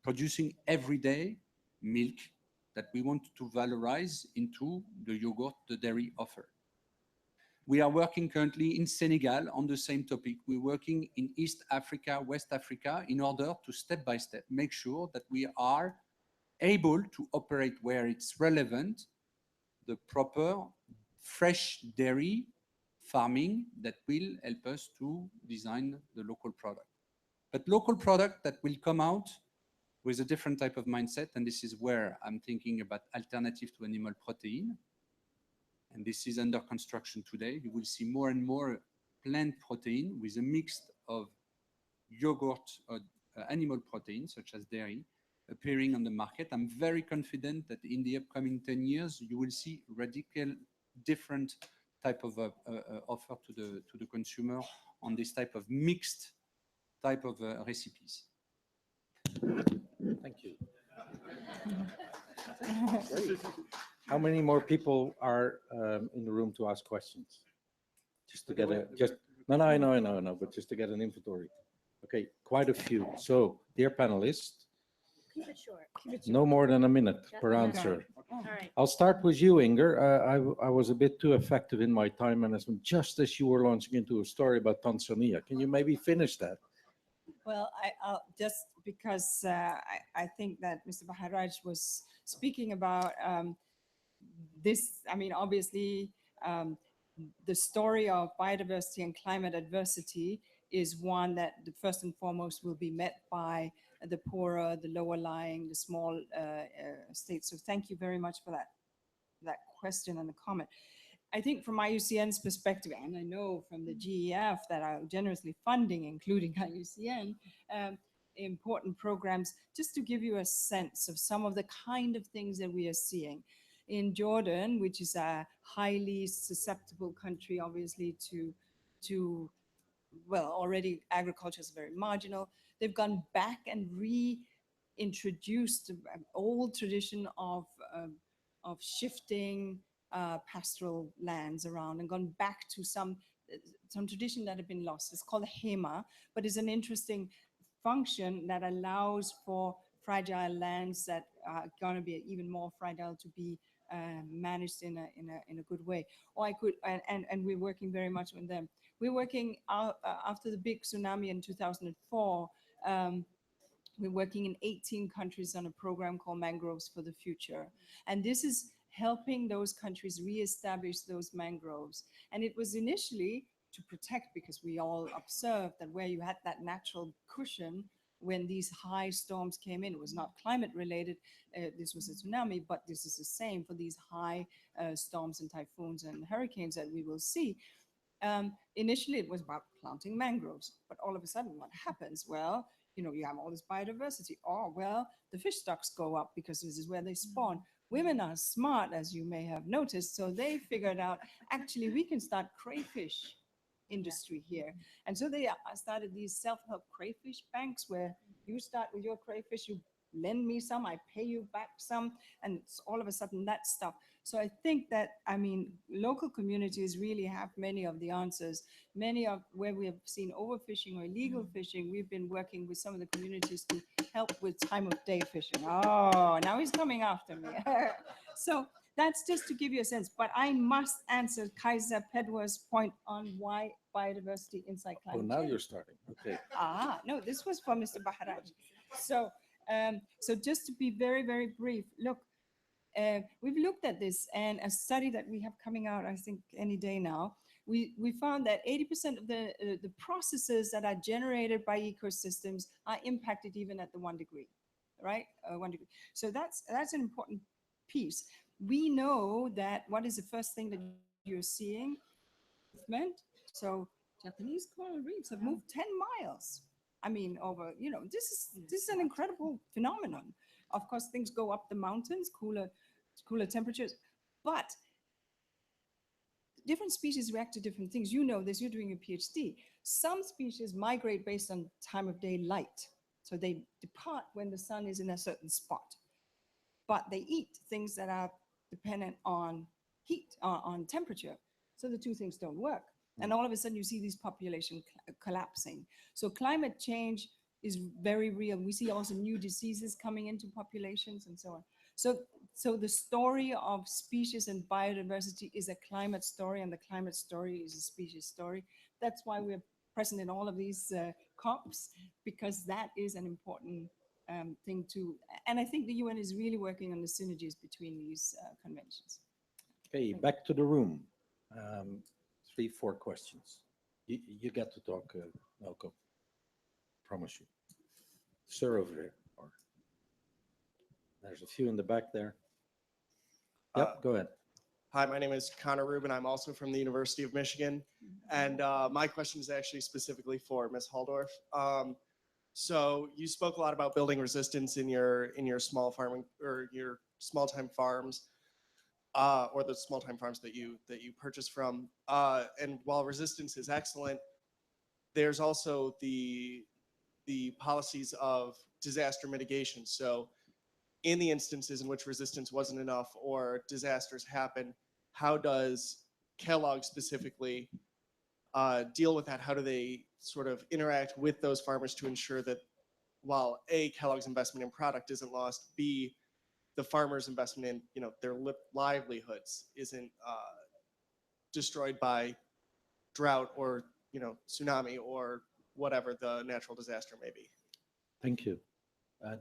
Speaker 4: producing everyday milk that we want to valorize into the yogurt, the dairy offer. We are working currently in Senegal on the same topic. We're working in East Africa, West Africa, in order to step by step make sure that we are able to operate where it's relevant, the proper fresh dairy farming that will help us to design the local product. But local product that will come out with a different type of mindset, and this is where I'm thinking about alternative to animal protein. And this is under construction today. You will see more and more plant protein with a mix of yogurt or animal protein, such as dairy, appearing on the market. I'm very confident that in the upcoming 10 years, you will see radical different type of offer to the consumer on this type of mixed type of recipes.
Speaker 3: Thank you. How many more people are in the room to ask questions? Just to get no, I know, but just to get an inventory. Okay, quite a few. So, dear panelists,
Speaker 5: Keep it short.
Speaker 3: no more than a minute
Speaker 5: That's
Speaker 3: per
Speaker 5: okay.
Speaker 3: answer.
Speaker 5: All right.
Speaker 3: I'll start with you, Inger. I was a bit too effective in my time management, just as you were launching into a story about Tanzania. Can you maybe finish that?
Speaker 2: Well, I'll just because I think that Mr. Baharaj was speaking about this. I mean, obviously, the story of biodiversity and climate adversity is one that first and foremost will be met by the poorer, the lower lying, the small states. So thank you very much for that question and the comment. I think from IUCN's perspective, and I know from the GEF that are generously funding, including IUCN, important programs, just to give you a sense of some of the kind of things that we are seeing. In Jordan, which is a highly susceptible country, obviously, to well, already agriculture is very marginal. They've gone back and reintroduced an old tradition of shifting pastoral lands around and gone back to some tradition that had been lost. It's called HEMA, but it's an interesting function that allows for fragile lands that are going to be even more fragile to be managed in a good way. Or I could, and we're working very much with them. We're working out, after the big tsunami in 2004. We're working in 18 countries on a program called Mangroves for the Future. And this is helping those countries reestablish those mangroves. And it was initially to protect, because we all observed that where you had that natural cushion when these high storms came in, it was not climate related, this was a tsunami, but this is the same for these high storms and typhoons and hurricanes that we will see. Initially, it was about planting mangroves, but all of a sudden, what happens? Well, you know, you have all this biodiversity. Oh, well, the fish stocks go up because this is where they spawn. Women are smart, as you may have noticed, so they figured out, actually, we can start crayfish industry here. And so they started these self-help crayfish banks where you start with your crayfish, you lend me some, I pay you back some, and it's all of a sudden that stuff. So I think that, I mean, local communities really have many of the answers. Many of where we have seen overfishing or illegal fishing, we've been working with some of the communities to help with time of day fishing. Oh, now he's coming after me. So that's just to give you a sense, but I must answer Kaiser Pedwar's point on why biodiversity inside climate change.
Speaker 3: Oh, now you're starting. Okay.
Speaker 2: No, this was for Mr. Baharaj. So, so just to be very, very brief, look, we've looked at this, and a study that we have coming out, I think, any day now, we found that 80% of the processes that are generated by ecosystems are impacted even at the 1 degree, right? 1 degree. So that's an important piece. We know that what is the first thing that you're seeing? Movement. So Japanese coral reefs have moved 10 miles. I mean, over, you know, this is an incredible phenomenon. Of course, things go up the mountains, cooler temperatures, but different species react to different things. You know this, you're doing a PhD. Some species migrate based on time of day light. So they depart when the sun is in a certain spot, but they eat things that are dependent on heat, on temperature. So the two things don't work. And all of a sudden you see these populations collapsing. So climate change is very real. We see also new diseases coming into populations and so on. So the story of species and biodiversity is a climate story, and the climate story is a species story. That's why we're present in all of these COPs, because that is an important thing too. And I think the UN is really working on the synergies between these conventions.
Speaker 3: Okay, back to the room. 3-4 questions. You get to talk, Malcolm. Promise you. Sir, over here. Or there's a few in the back there. Yep, go ahead.
Speaker 9: Hi, my name is Connor Rubin. I'm also from the University of Michigan. And my question is actually specifically for Ms. Halldorf. So you spoke a lot about building resistance in your small farming or your small time farms, or the small time farms that you purchase from. And while resistance is excellent, there's also the policies of disaster mitigation. So in the instances in which resistance wasn't enough or disasters happen, how does Kellogg specifically deal with that? How do they sort of interact with those farmers to ensure that while A, Kellogg's investment in product isn't lost, B, the farmers' investment in, you know, their livelihoods isn't destroyed by drought or, you know, tsunami or whatever the natural disaster may be?
Speaker 3: Thank you.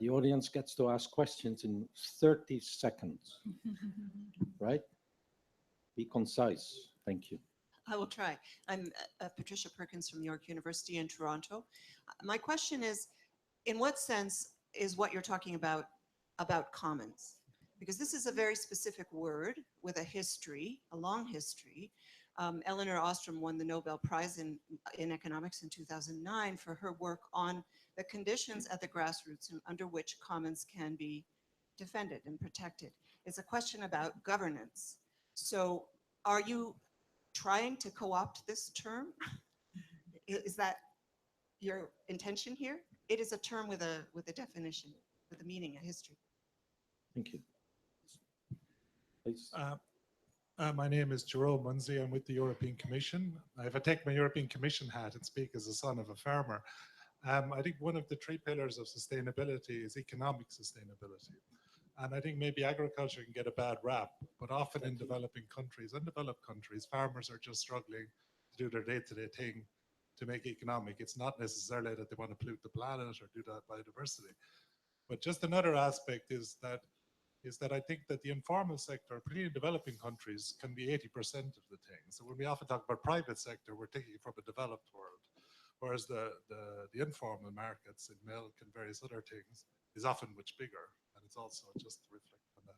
Speaker 3: The audience gets to ask questions in 30 seconds, right? Be concise. Thank you.
Speaker 10: I will try. I'm Patricia Perkins from York University in Toronto. My question is, in what sense is what you're talking about commons? Because this is a very specific word with a history, a long history. Elinor Ostrom won the Nobel Prize in economics in 2009 for her work on the conditions at the grassroots and under which commons can be defended and protected. It's a question about governance. So are you trying to co-opt this term? Is that your intention here? It is a term with a definition, with a meaning, a history.
Speaker 3: Thank you. Please.
Speaker 11: My name is Jerome Munsey. I'm with the European Commission. If I take my European Commission hat and speak as a son of a farmer, I think one of the three pillars of sustainability is economic sustainability. And I think maybe agriculture can get a bad rap, but often in developing countries, undeveloped countries, farmers are just struggling to do their day-to-day thing to make economic. It's not necessarily that they want to pollute the planet or do that biodiversity. But just another aspect is that I think that the informal sector, particularly in developing countries, can be 80% of the thing. So when we often talk about private sector, we're thinking from a developed world, whereas the informal markets in milk and various other things is often much bigger, and it's also just to reflect on that.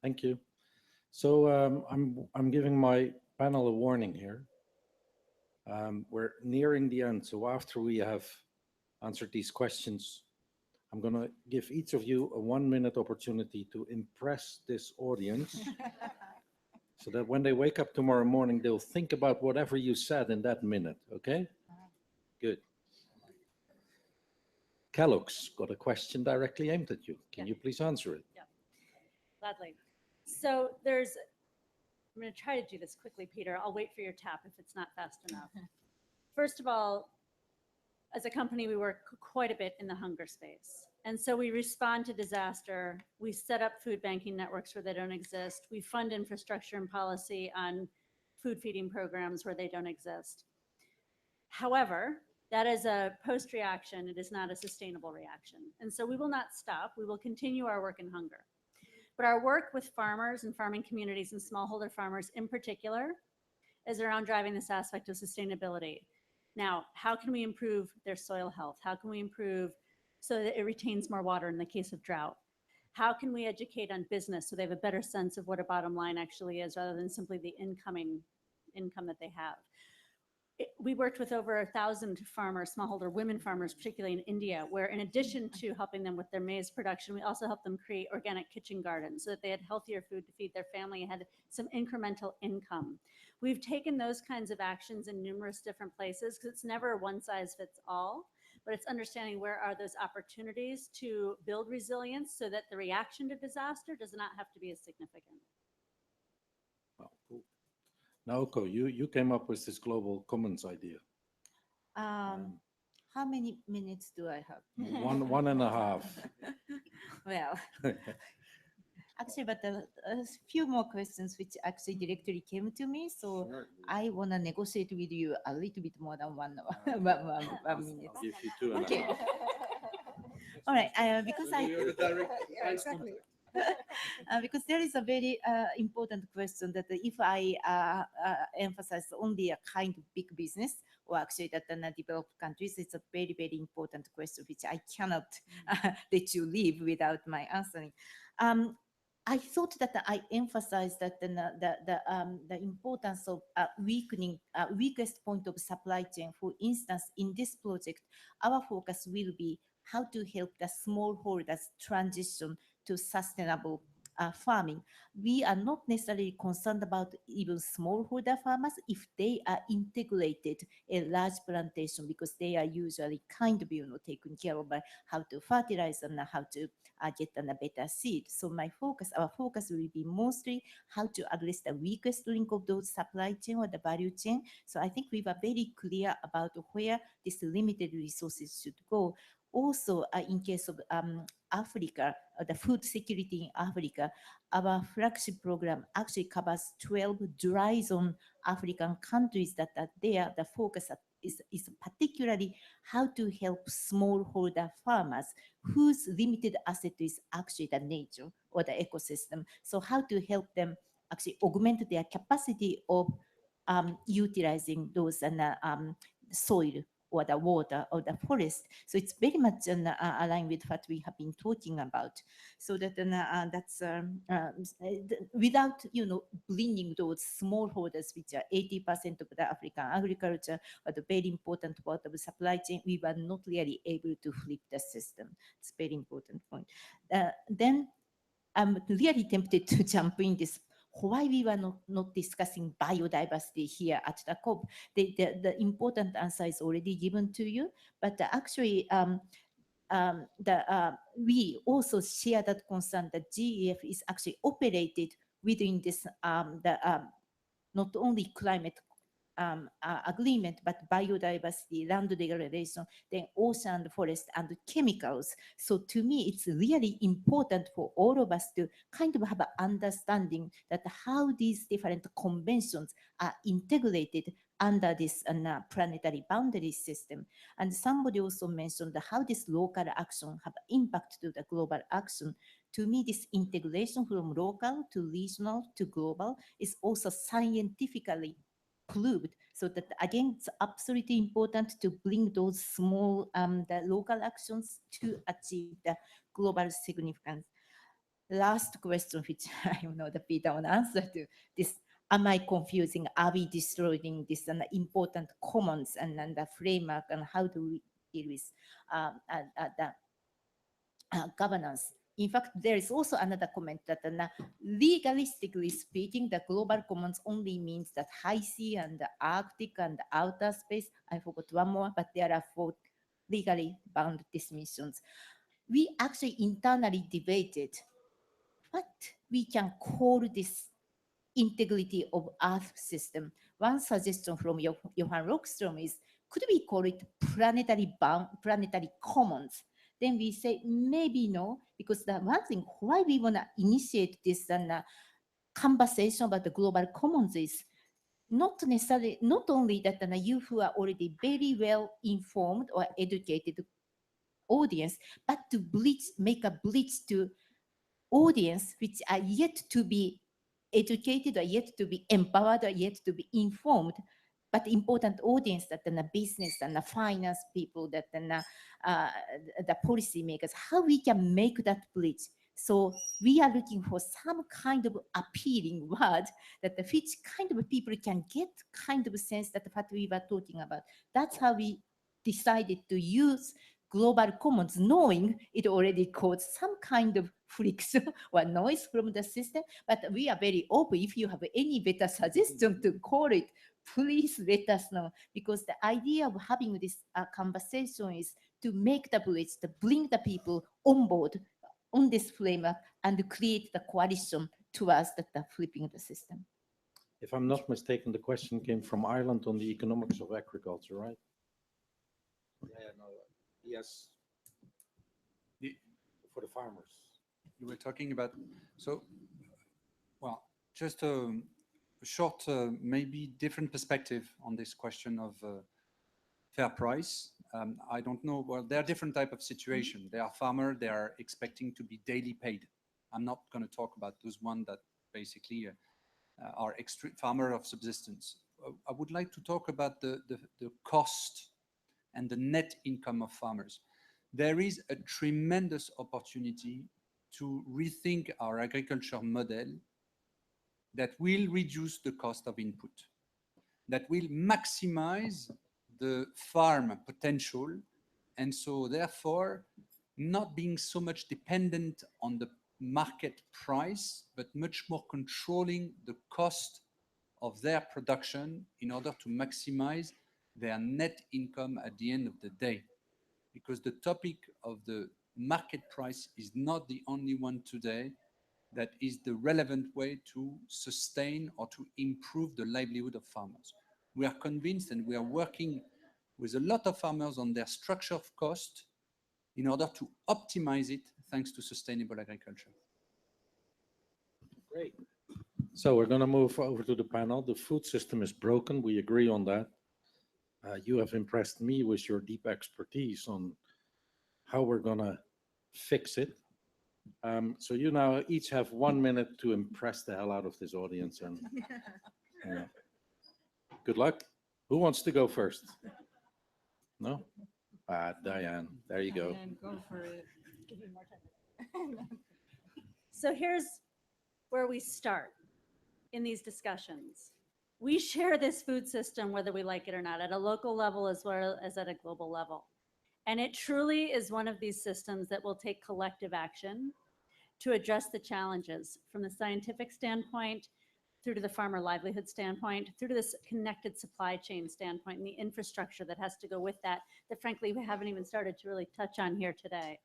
Speaker 3: Thank you. So I'm giving my panel a warning here. We're nearing the end, so after we have answered these questions, I'm going to give each of you a 1-minute opportunity to impress this audience so that when they wake up tomorrow morning, they'll think about whatever you said in that minute, okay? Good. Kellogg's got a question directly aimed at you. Can you please answer it?
Speaker 5: Yeah, gladly. So I'm going to try to do this quickly, Peter. I'll wait for your tap if it's not fast enough. First of all, as a company, we work quite a bit in the hunger space. And so we respond to disaster. We set up food banking networks where they don't exist. We fund infrastructure and policy on food feeding programs where they don't exist. However, that is a post-reaction. It is not a sustainable reaction. And so we will not stop. We will continue our work in hunger. But our work with farmers and farming communities and smallholder farmers in particular is around driving this aspect of sustainability. Now, how can we improve their soil health? How can we improve so that it retains more water in the case of drought? How can we educate on business so they have a better sense of what a bottom line actually is rather than simply the income that they have? We worked with over 1,000 farmers, smallholder women farmers, particularly in India, where in addition to helping them with their maize production, we also helped them create organic kitchen gardens so that they had healthier food to feed their family and had some incremental income. We've taken those kinds of actions in numerous different places because it's never one size fits all, but it's understanding where are those opportunities to build resilience so that the reaction to disaster does not have to be as significant.
Speaker 3: Well, cool. Naoko, you came up with this global commons idea.
Speaker 1: How many minutes do I have?
Speaker 3: 1.5.
Speaker 1: Well, actually, but a few more questions which actually directly came to me. So
Speaker 3: Sure.
Speaker 1: I want to negotiate with you a little bit more than one minute.
Speaker 3: I'll give you 2.5.
Speaker 1: Okay. All right. Because
Speaker 10: Yeah, exactly.
Speaker 1: because there is a very important question that if I emphasize only a kind of big business, or actually that in the developed countries, it's a very, very important question which I cannot let you leave without my answering. I thought that I emphasized that the importance of weakening weakest point of supply chain. For instance, in this project, our focus will be how to help the smallholders transition to sustainable farming. We are not necessarily concerned about even smallholder farmers if they are integrated a large plantation, because they are usually kind of, taken care of by how to fertilize and how to get a better seed. So our focus will be mostly how to address the weakest link of those supply chain or the value chain. So I think we were very clear about where these limited resources should go. Also, in case of Africa, the food security in Africa, our flagship program actually covers 12 dry zone African countries that are there. The focus is particularly how to help smallholder farmers whose limited asset is actually the nature or the ecosystem. So how to help them actually augment their capacity of utilizing those soil or the water or the forest. So it's very much aligned with what we have been talking about. So that that's without bringing those smallholders, which are 80% of the African agriculture, or the very important part of the supply chain, we were not really able to flip the system. It's a very important point. Then I'm really tempted to jump in this why we were not discussing biodiversity here at the COP. The important answer is already given to you, but actually we also share that concern that GEF is actually operated within this not only climate agreement, but biodiversity, land degradation, then ocean, forest, and chemicals. So to me, it's really important for all of us to kind of have an understanding that how these different conventions are integrated under this planetary boundary system. And somebody also mentioned how this local action have impact to the global action. To me, this integration from local to regional to global is also scientifically proved. So that again, it's absolutely important to bring those small, the local actions to achieve the global significance. Last question, which I know that Peter will answer to this. Am I confusing? Are we destroying this important commons and the framework, and how do we deal with the governance? In fact, there is also another comment that legalistically speaking, the global commons only means that high sea and the Arctic and the outer space. I forgot one more, but there are 4 legally bound definitions. We actually internally debated what we can call this integrity of Earth system. One suggestion from Johan Rockström is, could we call it planetary commons? Then we say maybe no, because the one thing why we want to initiate this conversation about the global commons is not only that you who are already very well informed or educated audience, but to make a bridge to audience which are yet to be educated or yet to be empowered or yet to be informed, but important audience that the business and the finance people, that the policy makers, how we can make that bridge. So we are looking for some kind of appealing word that which kind of people can get kind of sense that what we were talking about. That's how we decided to use global commons, knowing it already caused some kind of friction or noise from the system. But we are very open. If you have any better suggestion to call it, please let us know. Because the idea of having this conversation is to make the bridge, to bring the people on board on this framework and create the coalition towards the flipping the system.
Speaker 3: If I'm not mistaken, the question came from Ireland on the economics of agriculture, right? Yeah, no. Yes, for the farmers.
Speaker 4: You were talking about, so, well, just a short, maybe different perspective on this question of fair price. I don't know, well, there are different type of situation. There are farmers, they are expecting to be daily paid. I'm not going to talk about those one that basically are extreme farmer of subsistence. I would like to talk about the cost and the net income of farmers. There is a tremendous opportunity to rethink our agriculture model that will reduce the cost of input, that will maximize the farm potential, and so therefore not being so much dependent on the market price, but much more controlling the cost of their production in order to maximize their net income at the end of the day. Because the topic of the market price is not the only one today that is the relevant way to sustain or to improve the livelihood of farmers. We are convinced, and we are working with a lot of farmers on their structure of cost in order to optimize it thanks to sustainable agriculture.
Speaker 3: Great. So we're going to move over to the panel. The food system is broken. We agree on that. You have impressed me with your deep expertise on how we're going to fix it. So you now each have 1 minute to impress the hell out of this audience. And good luck. Who wants to go first? No? Diane, there you go.
Speaker 2: Diane, go for it.
Speaker 5: Give you more time. So here's where we start in these discussions. We share this food system, whether we like it or not, at a local level as well as at a global level. And it truly is one of these systems that will take collective action to address the challenges from the scientific standpoint, through to the farmer livelihood standpoint, through to this connected supply chain standpoint and the infrastructure that has to go with that, that frankly we haven't even started to really touch on here today.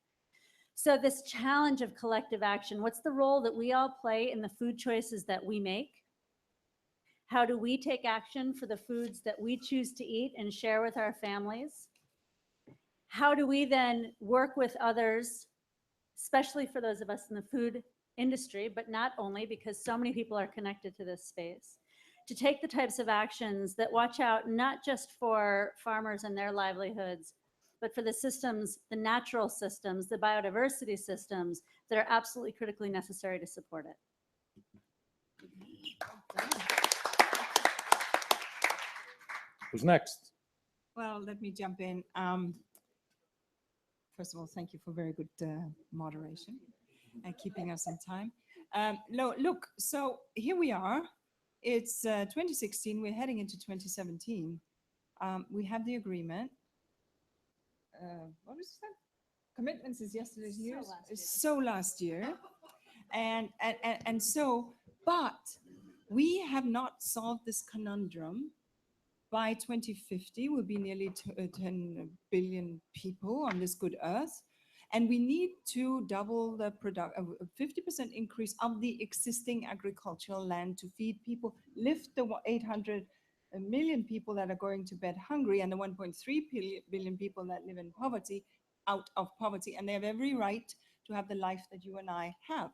Speaker 5: So this challenge of collective action, what's the role that we all play in the food choices that we make? How do we take action for the foods that we choose to eat and share with our families? How do we then work with others, especially for those of us in the food industry, but not only, because so many people are connected to this space, to take the types of actions that watch out not just for farmers and their livelihoods, but for the systems, the natural systems, the biodiversity systems that are absolutely critically necessary to support it.
Speaker 3: Who's next?
Speaker 2: Well, let me jump in. First of all, thank you for very good moderation and keeping us on time. Look, so here we are. It's 2016. We're heading into 2017. We have the agreement. What was that? Commitments is yesterday's news. So last year. And so, but we have not solved this conundrum. By 2050, we'll be nearly 10 billion people on this good earth. And we need to double the production, a 50% increase of the existing agricultural land to feed people, lift the 800 million people that are going to bed hungry and the 1.3 billion people that live in poverty out of poverty. And they have every right to have the life that you and I have.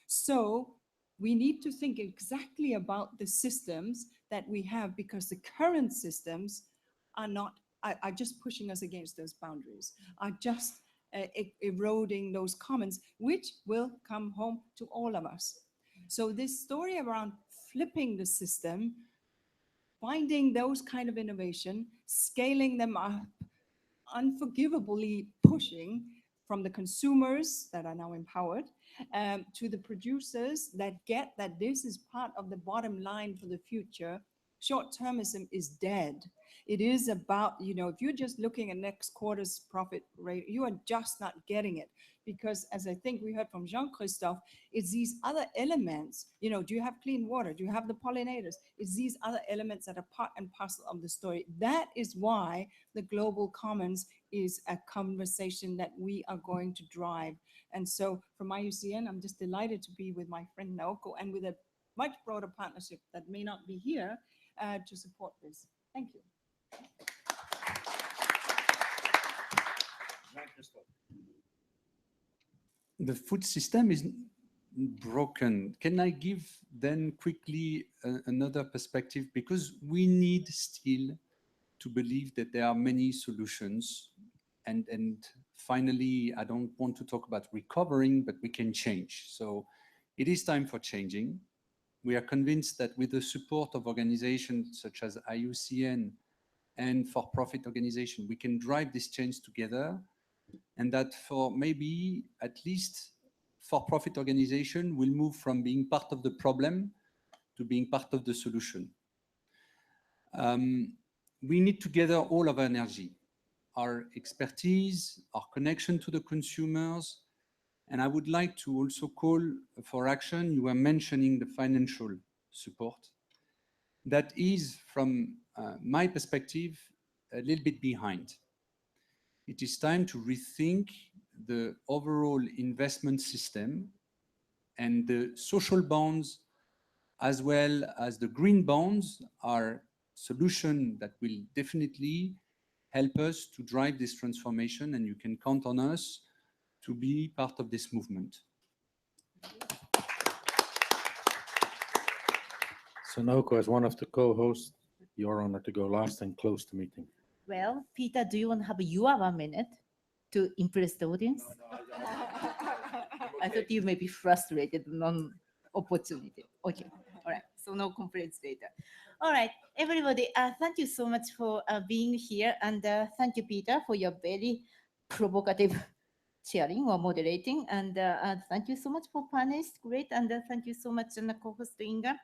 Speaker 2: So we need to think exactly about the systems that we have, because the current systems are just pushing us against those boundaries, are just eroding those commons, which will come home to all of us. So this story around flipping the system, finding those kind of innovation, scaling them up, unforgivably pushing from the consumers that are now empowered to the producers that get that this is part of the bottom line for the future. Short-termism is dead. It is about, if you're just looking at next quarter's profit rate, you are just not getting it. Because as I think we heard from Jean-Christophe, it's these other elements, do you have clean water? Do you have the pollinators? It's these other elements that are part and parcel of the story. That is why the Global Commons is a conversation that we are going to drive. And so from IUCN, I'm just delighted to be with my friend Naoko and with a much broader partnership that may not be here to support this. Thank you.
Speaker 4: The food system is broken. Can I give then quickly another perspective? Because we need still to believe that there are many solutions. And finally, I don't want to talk about recovering, but we can change. So it is time for changing. We are convinced that with the support of organizations such as IUCN and for-profit organizations, we can drive this change together. And that for maybe at least for-profit organization will move from being part of the problem to being part of the solution. We need to gather all of our energy, our expertise, our connection to the consumers, And I would like to also call for action. You were mentioning the financial support. That is, from my perspective, a little bit behind. It is time to rethink the overall investment system, and the social bonds as well as the green bonds are solutions that will definitely help us to drive this transformation, and you can count on us to be part of this movement.
Speaker 3: So Noko, as one of the co-hosts, you're honored to go last and close the meeting.
Speaker 1: Well, Peter, do you want to have your 1 minute to impress the audience? I thought you may be frustrated, non-opportunity. Okay, all right. So no complaints later. All right, everybody, thank you so much for being here. And thank you, Peter, for your very provocative chairing or moderating. And thank you so much for panelists. Great. And thank you so much, co-host Inga.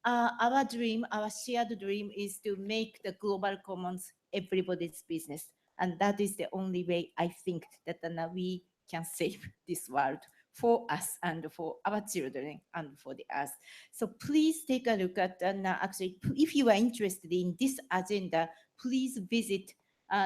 Speaker 1: Our dream, our shared dream is to make the global commons everybody's business. And that is the only way I think that we can save this world for us and for our children and for the earth. So please take a look at, actually, if you are interested in this agenda, please visit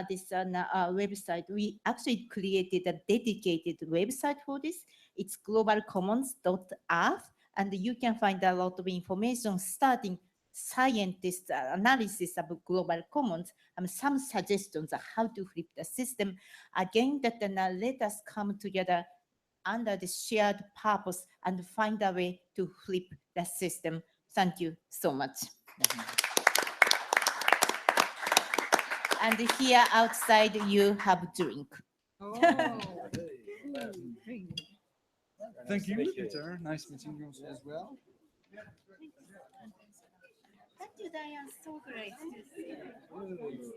Speaker 1: this website. We actually created a dedicated website for this. It's globalcommons.earth. And you can find a lot of information starting scientist analysis of global commons and some suggestions on how to flip the system. Again, that let us come together under the shared purpose and find a way to flip the system. Thank you so much. And here outside you have drink.
Speaker 2: Oh.
Speaker 4: Thank you, Peter. Nice meeting you as well.
Speaker 1: Thank you, Diane. So great to see you.